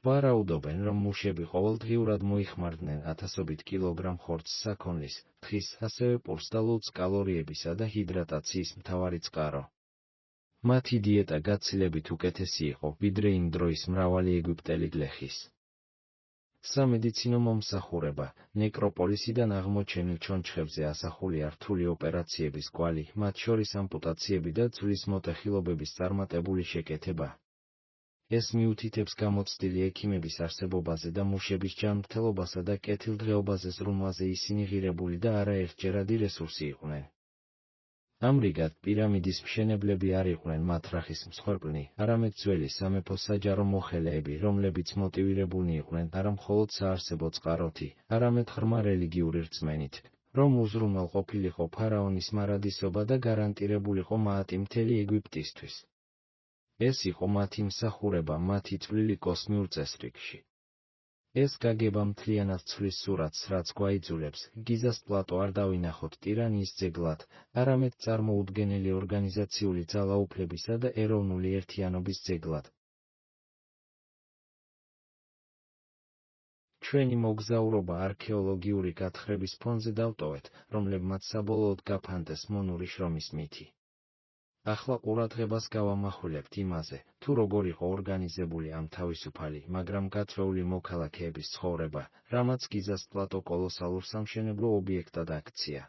ვარაუდობენ, რომ მუშები ყოველდღიურად მოიხმარდნენ ათასობით კილოგრამ ხორცს საქონლის, თხის, ასევე პურს და ლუდს კალორიებისა და ჰიდრატაციის მთავარი წყარო. მათი დიეტა გაცილებით უკეთესი იყო, ვიდრე იმ დროის მრავალი ეგვიპტელი გლეხის. სამედიცინო მომსახურება, ნეკროპოლისიდან აღმოჩენილ ჩონჩხებზე ასახულია რთული ოპერაციების კვალი, მათ შორის ამპუტაციები და ძვლის მოტეხილობების წარმატებული შეკეთება. ეს მიუთითებს გამოცდილი ექიმების არსებობაზე და მუშების ჯანმრთელობასა და კეთილდღეობაზე ზრუნვაზე, ისინი ღირებული და არაერთჯერადი რესურსი იყვნენ. ამრიგად, პირამიდის მშენებლები არ იყვნენ მათრახის მსხვერპლნი, არამედ ძველი სამეფო საჯარო მოხელეები, რომლებიც მოტივირებულნი იყვნენ არა მხოლოდ საარსებო წყაროთი, არამედ ღრმა რელიგიური რწმენით, რომ უზრუნველ ყოფილიყო ფარაონის მარადისობა და გარანტირებულიყო მაატი მთელი ეგვიპტისთვის. ეს იყო მათი მსახურება მათი წვლილი კოსმიურ წესრიგში. ეს გაგება მთლიანად ცვლის სურათს, რაც გვაიძულებს, გიზას პლატო არ დავინახოთ ტირანიის ძეგლად, არამედ წარმოუდგენელი ორგანიზაციული ძალაუფლებისა და ეროვნული ერთიანობის ძეგლად. ჩვენი მოგზაურობა არქეოლოგიური გათხრების ფონზე დავტოვეთ, რომლებმაც საბოლოოდ გაფანტეს მონური შრომის მითი. ახლა ყურადღებას გავამახვილებთ იმაზე, თუ როგორ იყო ორგანიზებული ამ თავისუფალი, მაგრამ გათრეული მოქალაქეების ცხოვრება, რამაც გიზას პლატო კოლოსალურ სამშენებლო ობიექტად აქცია.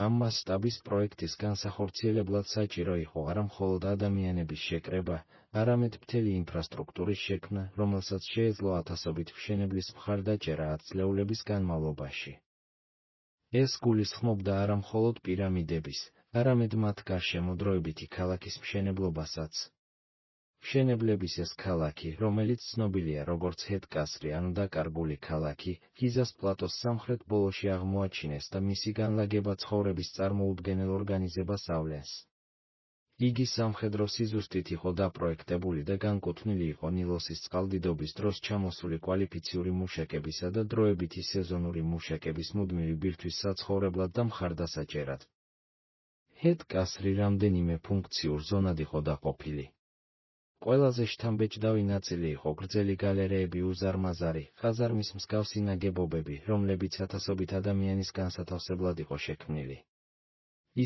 ამ მასშტაბის პროექტის განსახორციელებლად საჭირო იყო არა მხოლოდ ადამიანების შეკრება, არამედ მთელი ინფრასტრუქტურის შექმნა, რომელსაც შეეძლო ათასობით მშენებლის მხარდაჭერა ათწლეულების განმავლობაში. ეს გულისხმობდა არა მხოლოდ პირამიდების, არამედ მათ გარშემო დროებითი ქალაქის მშენებლობასაც. მშენებლების ეს ქალაქი, რომელიც ცნობილია როგორც ჰეტ-კასრი ანუ დაკარგული ქალაქი, გიზას პლატოს სამხრეთ ბოლოში აღმოაჩინეს და მისი განლაგება ცხოვრების წარმოუდგენელ ორგანიზებას ავლენს. იგი სამხედრო სიზუსტით იყო დაპროექტებული და განკუთვნილი იყო ნილოსის წყალდიდობის დროს ჩამოსული კვალიფიციური მუშაკებისა და დროებითი სეზონური მუშაკების მუდმივი ბირთვის საცხოვრებლად და მხარდასაჭერად. ჰეტ-კასრი რამდენიმე ფუნქციურ ზონად იყო დაყოფილი. ყველაზე შთამბეჭდავი ნაწილი იყო გრძელი გალერეები, უზარმაზარი, ყაზარმის მსგავსი ნაგებობები, რომლებიც ათასობით ადამიანის განსათავსებლად იყო შექმნილი.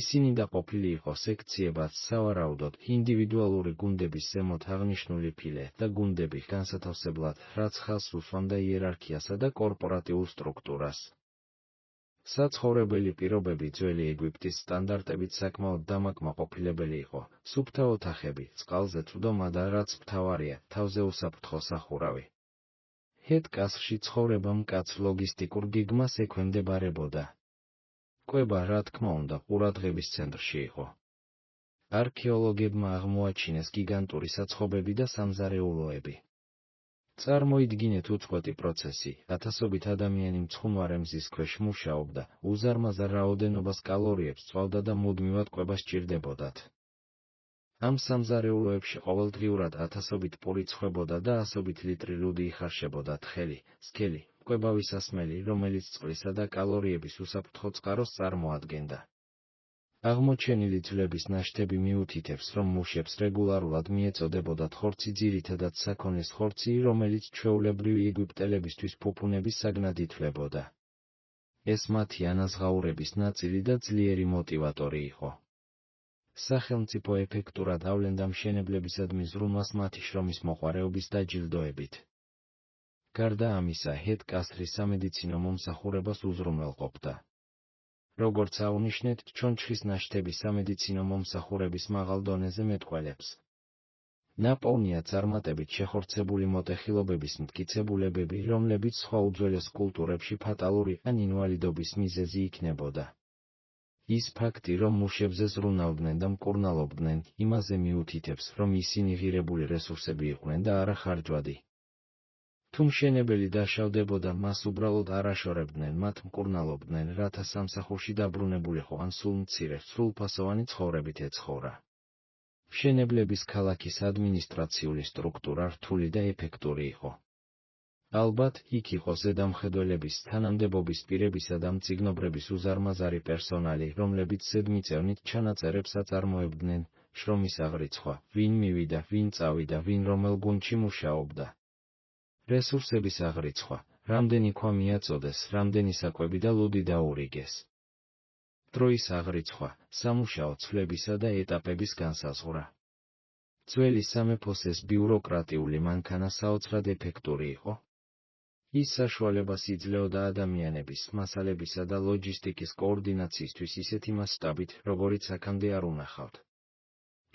ისინი დაყოფილი იყო სექციებად, სავარაუდოდ, ინდივიდუალური გუნდების ზემოთ აღნიშნული ფილე და გუნდები განსათავსებლად, რაც ხელს უსვამდა იერარქიასა და კორპორატიულ სტრუქტურას. საცხოვრებელი პირობები ძველი ეგვიპტის სტანდარტებით საკმაოდ დამაკმაყოფილებელი იყო, სუფთა ოთახები, წყალზე წვდომა და რაც მთავარია, თავზე უსაფრთხო სახურავი. ჰედ-კასლში ცხოვრება მკაცრ ლოგისტიკურ გეგმას ექვემდებარებოდა. კვება, რა თქმა უნდა, ყურადღების ცენტრში იყო. არქეოლოგებმა აღმოაჩინეს გიგანტური საცხობები და სამზარეულოები. წარმოიდგინეთ უწყვეტი პროცესი, ათასობით ადამიანი მცხუნვარე მზის ქვეშ მუშაობდა, უზარმაზარ რაოდენობას კალორიებს წვავდა და მუდმივად კვება სჭირდებოდათ. ამ სამზარეულოებში ყოველდღიურად ათასობით პური ცხვებოდა და ასობით ლიტრი ლუდი იხარშებოდა თხელი, სქელი, კვებავი სასმელი, რომელიც წყლისა და კალორიების უსაფრთხო წყაროს წარმოადგენდა. აღმოჩენილი ძვლების ნაშთები მიუთითებს, რომ მუშებს რეგულარულად მიეწოდებოდათ ხორცი, ძირითადად საქონლის ხორცი, რომელიც ჩვეულებრივი ეგვიპტელებისთვის ფუფუნების საგნად ითვლებოდა. ეს მათი ანაზღაურების ნაწილი და ძლიერი მოტივატორი იყო. სახელმწიფო ეფექტურად ავლენდა მშენებლებისადმი ზრუნვას მათი შრომის მოყვარეობის დაჯილდოებით. გარდა ამისა, ჰედ-კასლი სამედიცინო მომსახურებას უზრუნველყოფდა. როგორც აღვნიშნეთ, ჩონჩხის ნაშთები სამედიცინო მომსახურების მაღალ დონეზე მეტყველებს. ნაპოვნია წარმატებით შეხორცებული მოტეხილობების მტკიცებულებები, რომლებიც სხვა უძველეს კულტურებში ფატალური ან ინვალიდობის მიზეზი იქნებოდა. ის ფაქტი, რომ მუშებზე ზრუნავდნენ და მკურნალობდნენ, იმაზე მიუთითებს, რომ ისინი ღირებული რესურსები იყვნენ და არა ხარჯვადი. თუ მშენებელი დაშავდებოდა, მას უბრალოდ არ აშორებდნენ, მათ მკურნალობდნენ, რათა სამსახურში დაბრუნებულიყო ან სულ მცირე, სრულფასოვანი ცხოვრებით ეცხოვრა. მშენებლების ქალაქის ადმინისტრაციული სტრუქტურა რთული და ეფექტური იყო. ალბათ, იქ იყო ზედამხედველების, თანამდებობის პირებისა და მწიგნობრების უზარმაზარი პერსონალი, რომლებიც ზედმიწევნით ჩანაწერებს აწარმოებდნენ, შრომის აღრიცხვა, ვინ მივიდა, ვინ წავიდა, ვინ რომელ გუნდში მუშაობდა. რესურსების აღრიცხვა, რამდენი ქვა მიაწოდეს, რამდენი საკვები და ლუდი დაურიგეს. დროის აღრიცხვა, სამუშაო ცვლებისა და ეტაპების განსაზღვრა. ძველი სამეფოს ეს ბიუროკრატიული მანქანა საოცრად ეფექტური იყო. ის საშუალებას იძლეოდა ადამიანების, მასალებისა და ლოჯისტიკის კოორდინაციისთვის ისეთი მასშტაბით, როგორიც აქამდე არ უნახავთ.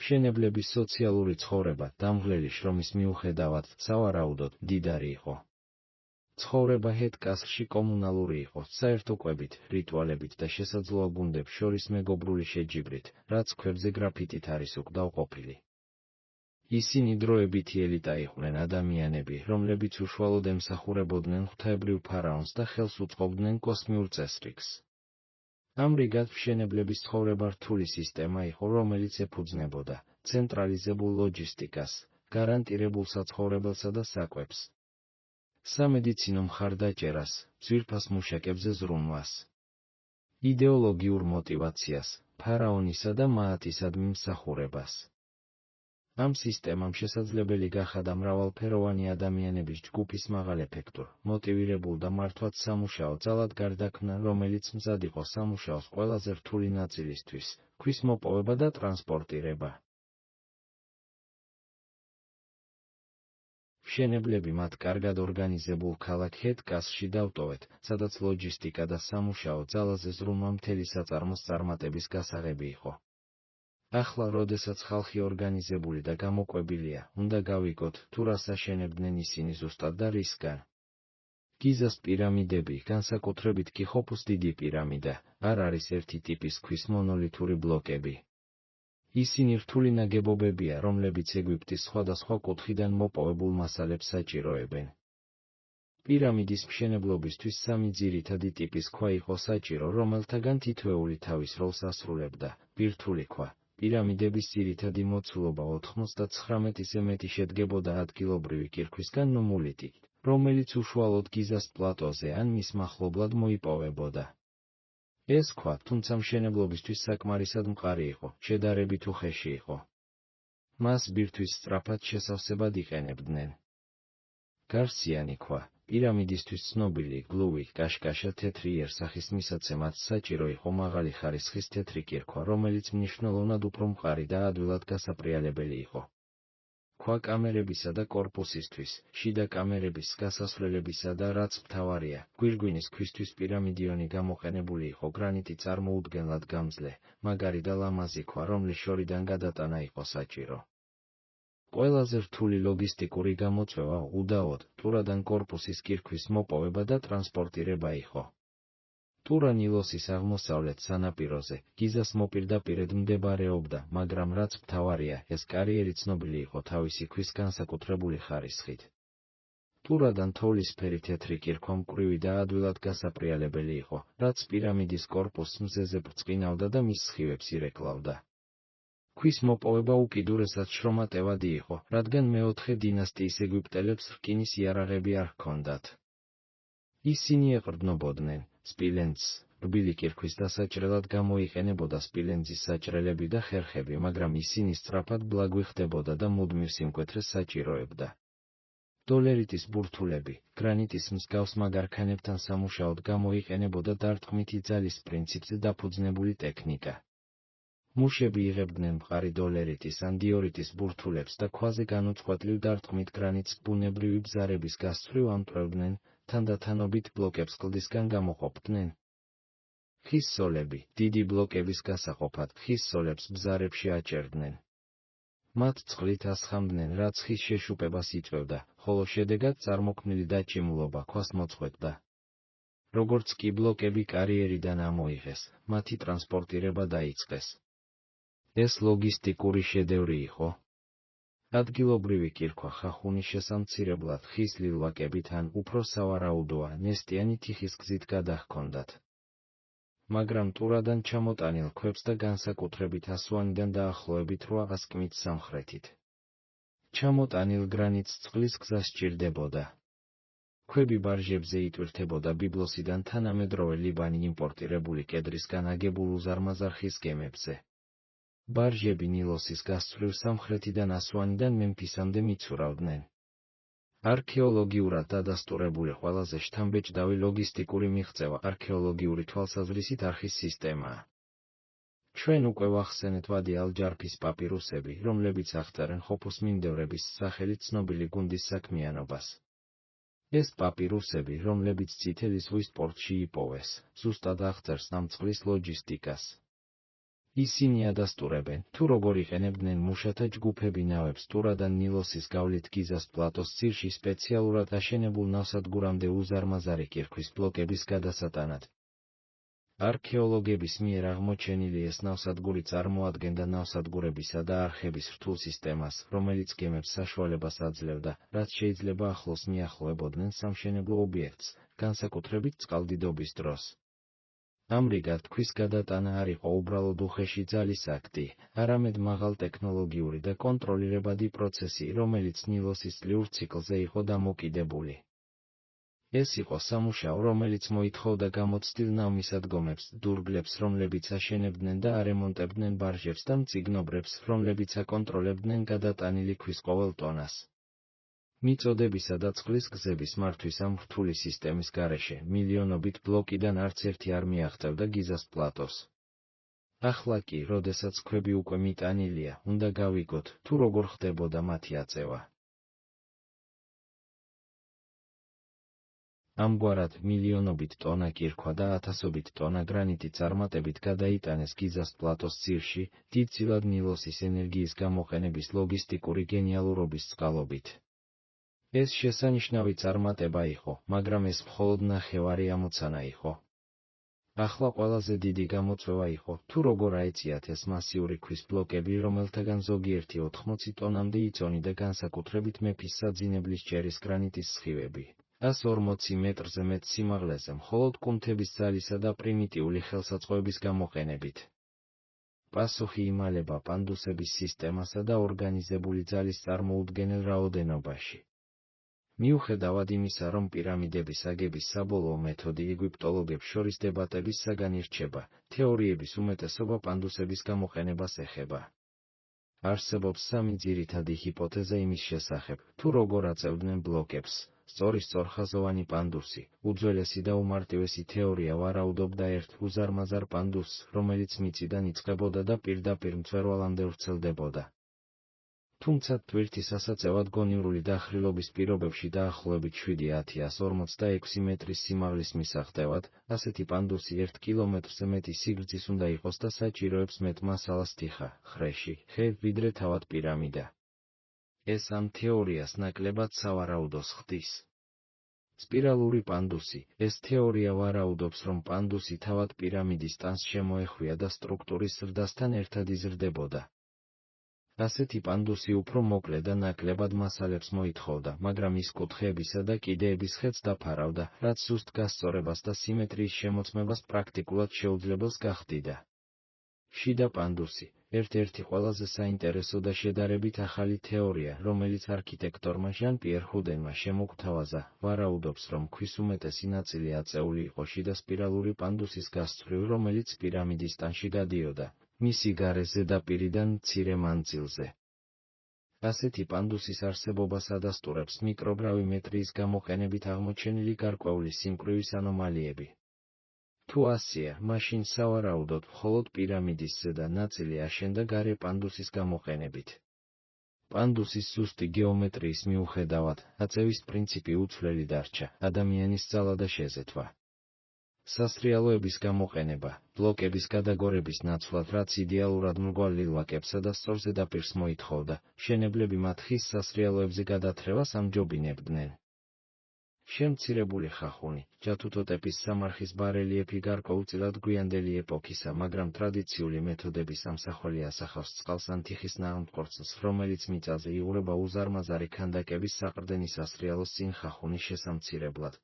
მშენებლების სოციალური ცხოვრება, დამღლელი შრომის მიუხედავად, სავარაუდოდ, მდიდარი იყო. ცხოვრება ჰედ-კასლში კომუნალური იყო, საერთო კვებით, რიტუალებით და შესაძლოა გუნდებს შორის მეგობრული შეჯიბრით, რაც ქვებზე გრაფიტით არის უკდავყოფილი. ისინი დროებითი ელიტა იყვნენ ადამიანები, რომლებიც უშუალოდ ემსახურებოდნენ ღვთაებრივ ფარაონს და ხელს უწყობდნენ კოსმიურ წესრიგს. ამრიგად, მშენებლების ცხოვრება რთული სისტემა იყო, რომელიც ეფუძნებოდა ცენტრალიზებულ ლოჯისტიკას, გარანტირებულ საცხოვრებელსა და საკვებს, სამედიცინო მხარდაჭერას, ძვირფას მუშაკებზე ზრუნვას, იდეოლოგიურ მოტივაციას, ფარაონისა და მაათისადმი მსახურებას. ამ სისტემამ შესაძლებელი გახადა მრავალფეროვანი ადამიანების ჯგუფის მაღალ ეფექტურ, მოტივირებულ და მართვაც სამუშაო ძალად გარდაქმნა, რომელიც მზად იყო სამუშაოს ყველაზე რთული ნაწილისთვის, ქვის მოპოვება და ტრანსპორტირება. მშენებლები მათ კარგად ორგანიზებულ ქალაქ ჰედ-კასლში დავტოვეთ, სადაც ლოჯისტიკა და სამუშაო ძალაზე ზრუნვა მთელი საწარმოს წარმატების გასაღები იყო. ახლა, როდესაც ხალხი ორგანიზებული და გამოკვებილია, უნდა გავიგოთ, თუ რას აშენებდნენ ისინი ზუსტად და რისგან. გიზას პირამიდები, განსაკუთრებით კი ხოფუს დიდი პირამიდა, არ არის ერთი ტიპის ქვის მონოლითური ბლოკები. ისინი რთული ნაგებობებია, რომლებიც ეგვიპტის სხვადასხვა კუთხიდან მოპოვებულ მასალებს საჭიროებენ. პირამიდის მშენებლობისთვის სამი ძირითადი ტიპის ქვა იყო საჭირო, რომელთაგან თითოეული თავის როლს ასრულებდა. ბირთვული ქვა. პირამიდების ძირითადი მოცულობა 99-ზე მეტი შედგებოდა ადგილობრივი კირქვისგან ნომულიტი, რომელიც უშუალოდ გიზას პლატოზე ან მის მახლობლად მოიპოვებოდა. ეს ქვა, თუმცა მშენებლობისთვის საკმარისად მყარი იყო, შედარებით უხეში იყო. მას ბირთვის სწრაფად შესავსებად იყენებდნენ. გარსიანი ქვა. პირამიდისთვის ცნობილი, გლუვი, კაშკაშა თეთრი იერსახის მისაცემად საჭირო იყო მაღალი ხარისხის თეთრი კირქვა, რომელიც მნიშვნელოვნად უფრო მყარი და ადვილად გასაპრიალებელი იყო. ქვა კამერებისა და კორპუსისთვის, შიდა კამერების გასასვლელებისა და რაც მთავარია, გვირგვინის ქვისთვის პირამიდიონი გამოყენებული იყო გრანიტი წარმოუდგენლად გამძლე, მაგარი და ლამაზი ქვა, რომლის შორიდან გადატანა იყო საჭირო. ყველაზე რთული ლოგისტიკური გამოწვევა უდაოდ ტურადან კორპუსის კირქვის მოპოვება და ტრანსპორტირება იყო. ტურა ნილოსის აღმოსავლეთ სანაპიროზე, გიზას მოპირდაპირედ მდებარეობდა, მაგრამ რაც მთავარია, ეს კარიერი ცნობილი იყო თავისი ქვის განსაკუთრებული ხარისხით. ტურადან თოვლისფერი თეთრი კირქვა მკვრივი და ადვილად გასაპრიალებელი იყო, რაც პირამიდის კორპუსს მზეზე ბრწყინავდა და მის სხივებს ირეკლავდა. ქვის მოპოვება უკიდურესად შრომატევადი იყო, რადგან მეოთხე დინასტიის ეგვიპტელებს რკინის იარაღები არ ჰქონდათ. ისინი ეყრდნობოდნენ სპილენძს, რბილი კირქვის დასაჭრელად გამოიყენებოდა სპილენძის საჭრელები და ხერხები, მაგრამ ისინი სწრაფად ბლაგვი ხდებოდა და მუდმივ სიმკვეთრეს საჭიროებდა. დოლერიტის ბურთულები, გრანიტის მსგავს მაგარქანებთან სამუშაოდ გამოიყენებოდა დარტყმითი ძალის პრინციპზე დაფუძნებული ტექნიკა. მუშები იღებდნენ მყარი დოლერიტის ან დიორიტის ბურთულებს და ქვაზე განუწყვეტლივ დარტყმით გრანიტს ბუნებრივი ბზარების გასწვრივ ამტვრევდნენ, თანდათანობით ბლოკებს კლდისგან გამოყოფდნენ. ხის სოლები, დიდი ბლოკების გასაყოფად, ხის სოლებს ბზარებში აჭერდნენ. მათ წყლით ასხამდნენ, რაც ხის შეშუპებას იწვევდა, ხოლო შედეგად წარმოქმნილი დაჭიმულობა ქვას მოწყვეტდა. როგორც კი ბლოკები კარიერიდან ამოიღეს, მათი ტრანსპორტირება დაიწყეს. ეს ლოგისტიკური შედევრი იყო. ადგილობრივი კირქვა ხახუნის შესამცირებლად ხის ლილვაკებით ან უფრო სავარაუდოა, ნესტიანი თიხის გზით გადაჰქონდათ. მაგრამ ტურადან ჩამოტანილ ქვებს და განსაკუთრებით ასუანიდან დაახლოებით 800 კმით სამხრეთით. ჩამოტანილ გრანიტს წყლის გზა სჭირდებოდა. ქვები ბარჟებზე იტვირთებოდა ბიბლოსიდან თანამედროვე ლიბანი იმპორტირებული კედრისგან აგებულ უზარმაზარ ხის გემებზე. ბარჟები ნილოსის გასწვრივ სამხრეთიდან ასუანიდან მემფისამდე მიცურავდნენ. არქეოლოგიურად დადასტურებული ყველაზე შთამბეჭდავი ლოგისტიკური მიღწევა არქეოლოგიური თვალსაზრისით არხის სისტემაა. ჩვენ უკვე ვახსენეთ ვადი ალ-ჯარფის პაპირუსები, რომლებიც აღწერენ ხოფუს მინდევრების სახელით ცნობილი გუნდის საქმიანობას. ეს პაპირუსები, რომლებიც წითელი ზღვის პორტში იპოვეს, ზუსტად აღწერს ამ წყლის ლოჯისტიკას. ისინი ადასტურებენ, თუ როგორ იყენებდნენ მუშათა ჯგუფები ნავებს ტურადან ნილოსის გავლით გიზას პლატოს ძირში სპეციალურად აშენებულ ნავსადგურამდე უზარმაზარი კირქვის ბლოკების გადასატანად. არქეოლოგების მიერ აღმოჩენილი ეს ნავსადგური წარმოადგენდა ნავსადგურებისა და არხების რთულ სისტემას, რომელიც გემებს საშუალებას აძლევდა, რაც შეიძლება ახლოს მიახლოებოდნენ სამშენებლო ობიექტს, განსაკუთრებით წყალდიდობის დროს. ამრიგად ქვის გადატანა არ იყო უბრალოდ უხეში ძალის აქტი, არამედ მაღალტექნოლოგიური და კონტროლირებადი პროცესი, რომელიც ნილოსის წლიურ ციკლზე იყო დამოკიდებული. ეს იყო სამუშაო, რომელიც მოითხოვდა გამოცდილ ნავმისადგომებს, დურგლებს, რომლებიც აშენებდნენ და არემონტებდნენ ბარჟებს და მწიგნობრებს, რომლებიც აკონტროლებდნენ გადატანილი ქვის ყოველ ტონას. მიწოდებისა და წყლის გზების მართვის ამ რთული სისტემის გარეშე, მილიონობით ბლოკიდან არც ერთი არ მიაღწევდა გიზას პლატოს. ახლა კი, როდესაც ქვები უკვე მიტანილია, უნდა გავიგოთ, თუ როგორ ხდებოდა მათი აწევა. ამგვარად, მილიონობით ტონა კირქვა და ათასობით ტონა გრანიტი წარმატებით გადაიტანეს გიზას პლატოს ძირში, დიდწილად ნილოსის ენერგიის გამოყენების ლოგისტიკური გენიალურობის წყალობით. ეს შესანიშნავი წარმატება იყო, მაგრამ ეს მხოლოდ ნახევარი ამოცანა იყო. ახლა ყველაზე დიდი გამოწვევა იყო, თუ როგორ აეციათ ეს მასიური ქვის ბლოკები, რომელთაგან ზოგიერთი 80 ტონამდე იწონიდა განსაკუთრებით მეფის საძინებლის ჭერის გრანიტის სხივები. 140 მეტრზე მეტ სიმაღლეზე მხოლოდ კუნთების ძალისა და პრიმიტიული ხელსაწყოების გამოყენებით. პასუხი იმალება პანდუსების სისტემასა და ორგანიზებული ძალის წარმოუდგენელ რაოდენობაში. მიუხედავად იმისა, რომ პირამიდების აგების საბოლოო მეთოდი ეგვიპტოლოგებს შორის დებატების საგანი რჩება, თეორიების უმეტესობა პანდუსების გამოყენებას ეხება. არსებობს სამი ძირითადი ჰიპოთეზა იმის შესახებ, თუ როგორ აწევდნენ ბლოკებს. სწორი სწორხაზოვანი პანდუსი, უძველესი და უმარტივესი თეორია ვარაუდობდა ერთ უზარმაზარ პანდუსს, რომელიც მიწიდან იწყებოდა და პირდაპირ მწვერვალამდე ვრცელდებოდა. თუმცა ტვირთის ასაწევად გონივრული დახრილობის პირობებში დაახლოებით 7,146 მეტრის სიმაღლის მისაღწევად, ასეთი პანდუსი 1 კილომეტრზე მეტი სიგრძის უნდა იყოს და საჭიროებს მეტ მასალას თიხა, ხრეში, ხე, ვიდრე თავად პირამიდა. ეს ამ თეორიას ნაკლებად სავარაუდოს ხდის. სპირალური პანდუსი. ეს თეორია ვარაუდობს, რომ პანდუსი თავად პირამიდის ტანს შემოეხვია და სტრუქტურის ზრდასთან ერთად იზრდებოდა. ასეთი პანდუსი უფრო მოკლე და ნაკლებად მასალებს მოითხოვდა, მაგრამ ის კუთხეებისა და კიდეების ხედს დაფარავდა, რაც ზუსტ გასწორებას და სიმეტრიის შემოწმებას პრაქტიკულად შეუძლებელს გახდიდა. შიდა პანდუსი. ერთ-ერთი ყველაზე საინტერესო და შედარებით ახალი თეორია, რომელიც არქიტექტორმა ჟან-პიერ ჰუდენმა შემოგთავაზა, ვარაუდობს, რომ ქვის უმეტესი ნაწილი აწეული იყო შიდა სპირალური პანდუსის გასწვრივ, რომელიც პირამიდის ტანში გადიოდა, მისი გარე ზედაპირიდან მცირე მანძილზე. ასეთი პანდუსის არსებობას ადასტურებს მიკროგრავიმეტრიის გამოყენებით აღმოჩენილი გარკვეული სიმკვრივის ანომალიები. თუ ასეა, მაშინ სავარაუდოდ მხოლოდ პირამიდის ზედა ნაწილი აშენდა გარე პანდუსის გამოყენებით. პანდუსის ზუსტი გეომეტრიის მიუხედავად, აწევის პრინციპი უცვლელი დარჩა, ადამიანის ძალა და შეზეთვა. სასრიალოების გამოყენება, ბლოკების გადაგორების ნაცვლად, რაც იდეალურად მრგვალ ლილვაკებსა და სწორ ზედაპირს მოითხოვდა, მშენებლები მათ ხის სასრიალოებზე გადათრევას ამჯობინებდნენ. შემცირებული ხახუნი, ჯათუთოტეპის სამარხის ბარელიეფი გარკვეულწილად გვიანდელი ეპოქისა, მაგრამ ტრადიციული მეთოდების ამსახველი ასახავს წყალს ან თიხის ნაღმტყორცლს, რომელიც მიწაზე იღვრება უზარმაზარი ქანდაკების საყრდენი სასრიალოს წინ ხახუნის შესამცირებლად.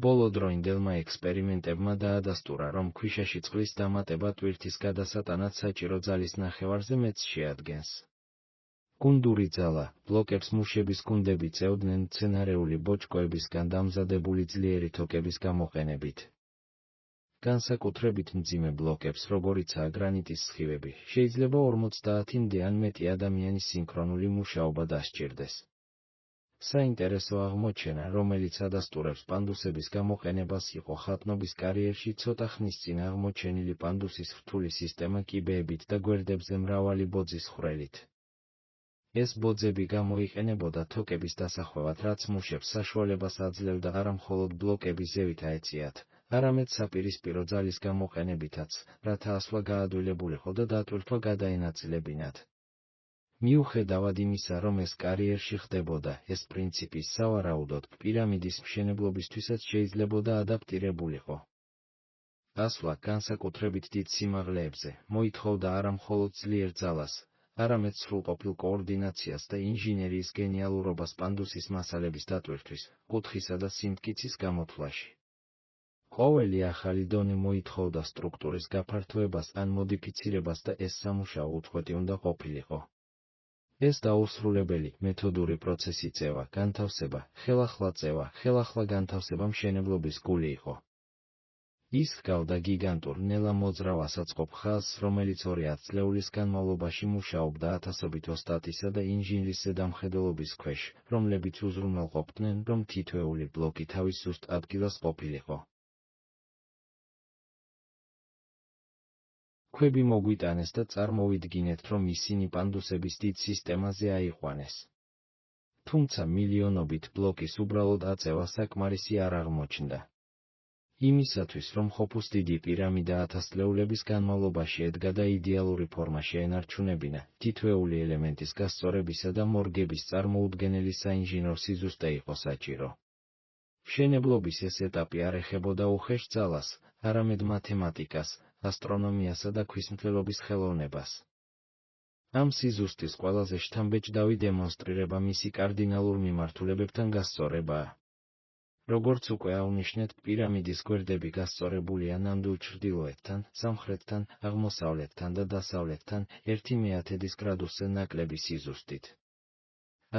ბოლოდროინდელმა ექსპერიმენტებმა დაადასტურა, რომ ქვიშაში წყლის დამატება ტვირთის გადასატანად საჭირო ძალის ნახევარზე მეტს შეადგენს. გუნდური ძალა. ბლოკებს მუშების გუნდები წევდნენ მცენარეული ბოჭკოებისგან დამზადებული ძლიერი თოკების გამოყენებით. განსაკუთრებით მძიმე ბლოკებს, როგორიცაა გრანიტის სხივები, შეიძლება 50-მდე ან მეტი ადამიანის სინქრონული მუშაობა დასჭირდეს. საინტერესო აღმოჩენა, რომელიც ადასტურებს პანდუსების გამოყენებას, იყო ხატნობის კარიერში ცოტა ხნის წინ აღმოჩენილი პანდუსის რთული სისტემა კიბეებით და გვერდებზე მრავალი ბოძის ხვრელით. ეს ბოძები გამოიყენებოდა თოკების დასახვევად, რაც მუშებს საშუალებას აძლევდა არა მხოლოდ ბლოკების ზევით აეციათ, არამედ საპირისპირო ძალის გამოყენებითაც, რათა ასვლა გაადვილებულიყო და დატვირთვა გადაენაწილებინათ. მიუხედავად იმისა, რომ ეს კარიერში ხდებოდა, ეს პრინციპი სავარაუდოდ პირამიდის მშენებლობისთვისაც შეიძლებოდა ადაპტირებულიყო. ასვლა, განსაკუთრებით დიდ სიმაღლეებზე, მოითხოვდა არა მხოლოდ ძლიერ ძალას, არამედ სრულყოფილ კოორდინაციას და ინჟინერიის გენიალურობას პანდუსის მასალების დატვირთვის, კუთხისა და სიმტკიცის გამოთვლაში. ყოველი ახალი დონე მოითხოვდა სტრუქტურის გაფართოებას ან მოდიფიცირებას და ეს სამუშაო უწყვეტი უნდა ყოფილიყო. ეს დაუსრულებელი, მეთოდური პროცესი წევა, განთავსება, ხელახლა წევა, ხელახლა განთავსება მშენებლობის გული იყო. ის ჰგავდა გიგანტურ, ნელა მოძრავ ასაწყობ ხაზს, რომელიც 200 წლეულის განმავლობაში მუშაობდა ათასობით ოსტატისა და ინჟინრის ზედამხედველობის ქვეშ, რომლებიც უზრუნველყოფდნენ, რომ თითოეული ბლოკი თავის ზუსტ ადგილას ყოფილიყო. ქვები მოგვიტანეს და წარმოვიდგინეთ, რომ ისინი პანდუსების დიდ სისტემაზე აიყვანეს. თუმცა მილიონობით ბლოკის უბრალოდ აწევა საკმარისი არ აღმოჩნდა. იმისათვის, რომ ხოფუს დიდი პირამიდა 1000 წლეულების განმავლობაში ედგა და იდეალური ფორმა შეენარჩუნებინა, თითოეული ელემენტის გასწორებისა და მორგების წარმოუდგენელი საინჟინრო სიზუსტე იყო საჭირო. მშენებლობის ეს ეტაპი არ ეხებოდა უხეშ ძალას, არამედ მათემატიკას, ასტრონომიასა და ქვისმთლელობის ხელოვნებას. ამ სიზუსტის ყველაზე შთამბეჭდავი დემონსტრირება მისი კარდინალურ მიმართულებებთან გასწორებაა. როგორც უკვე აღნიშნეთ, პირამიდის გვერდები გასწორებულია ნამდვილ ჩრდილოეთთან, სამხრეთთან, აღმოსავლეთთან და დასავლეთთან 1/10 გრადუსზე ნაკლები სიზუსტით.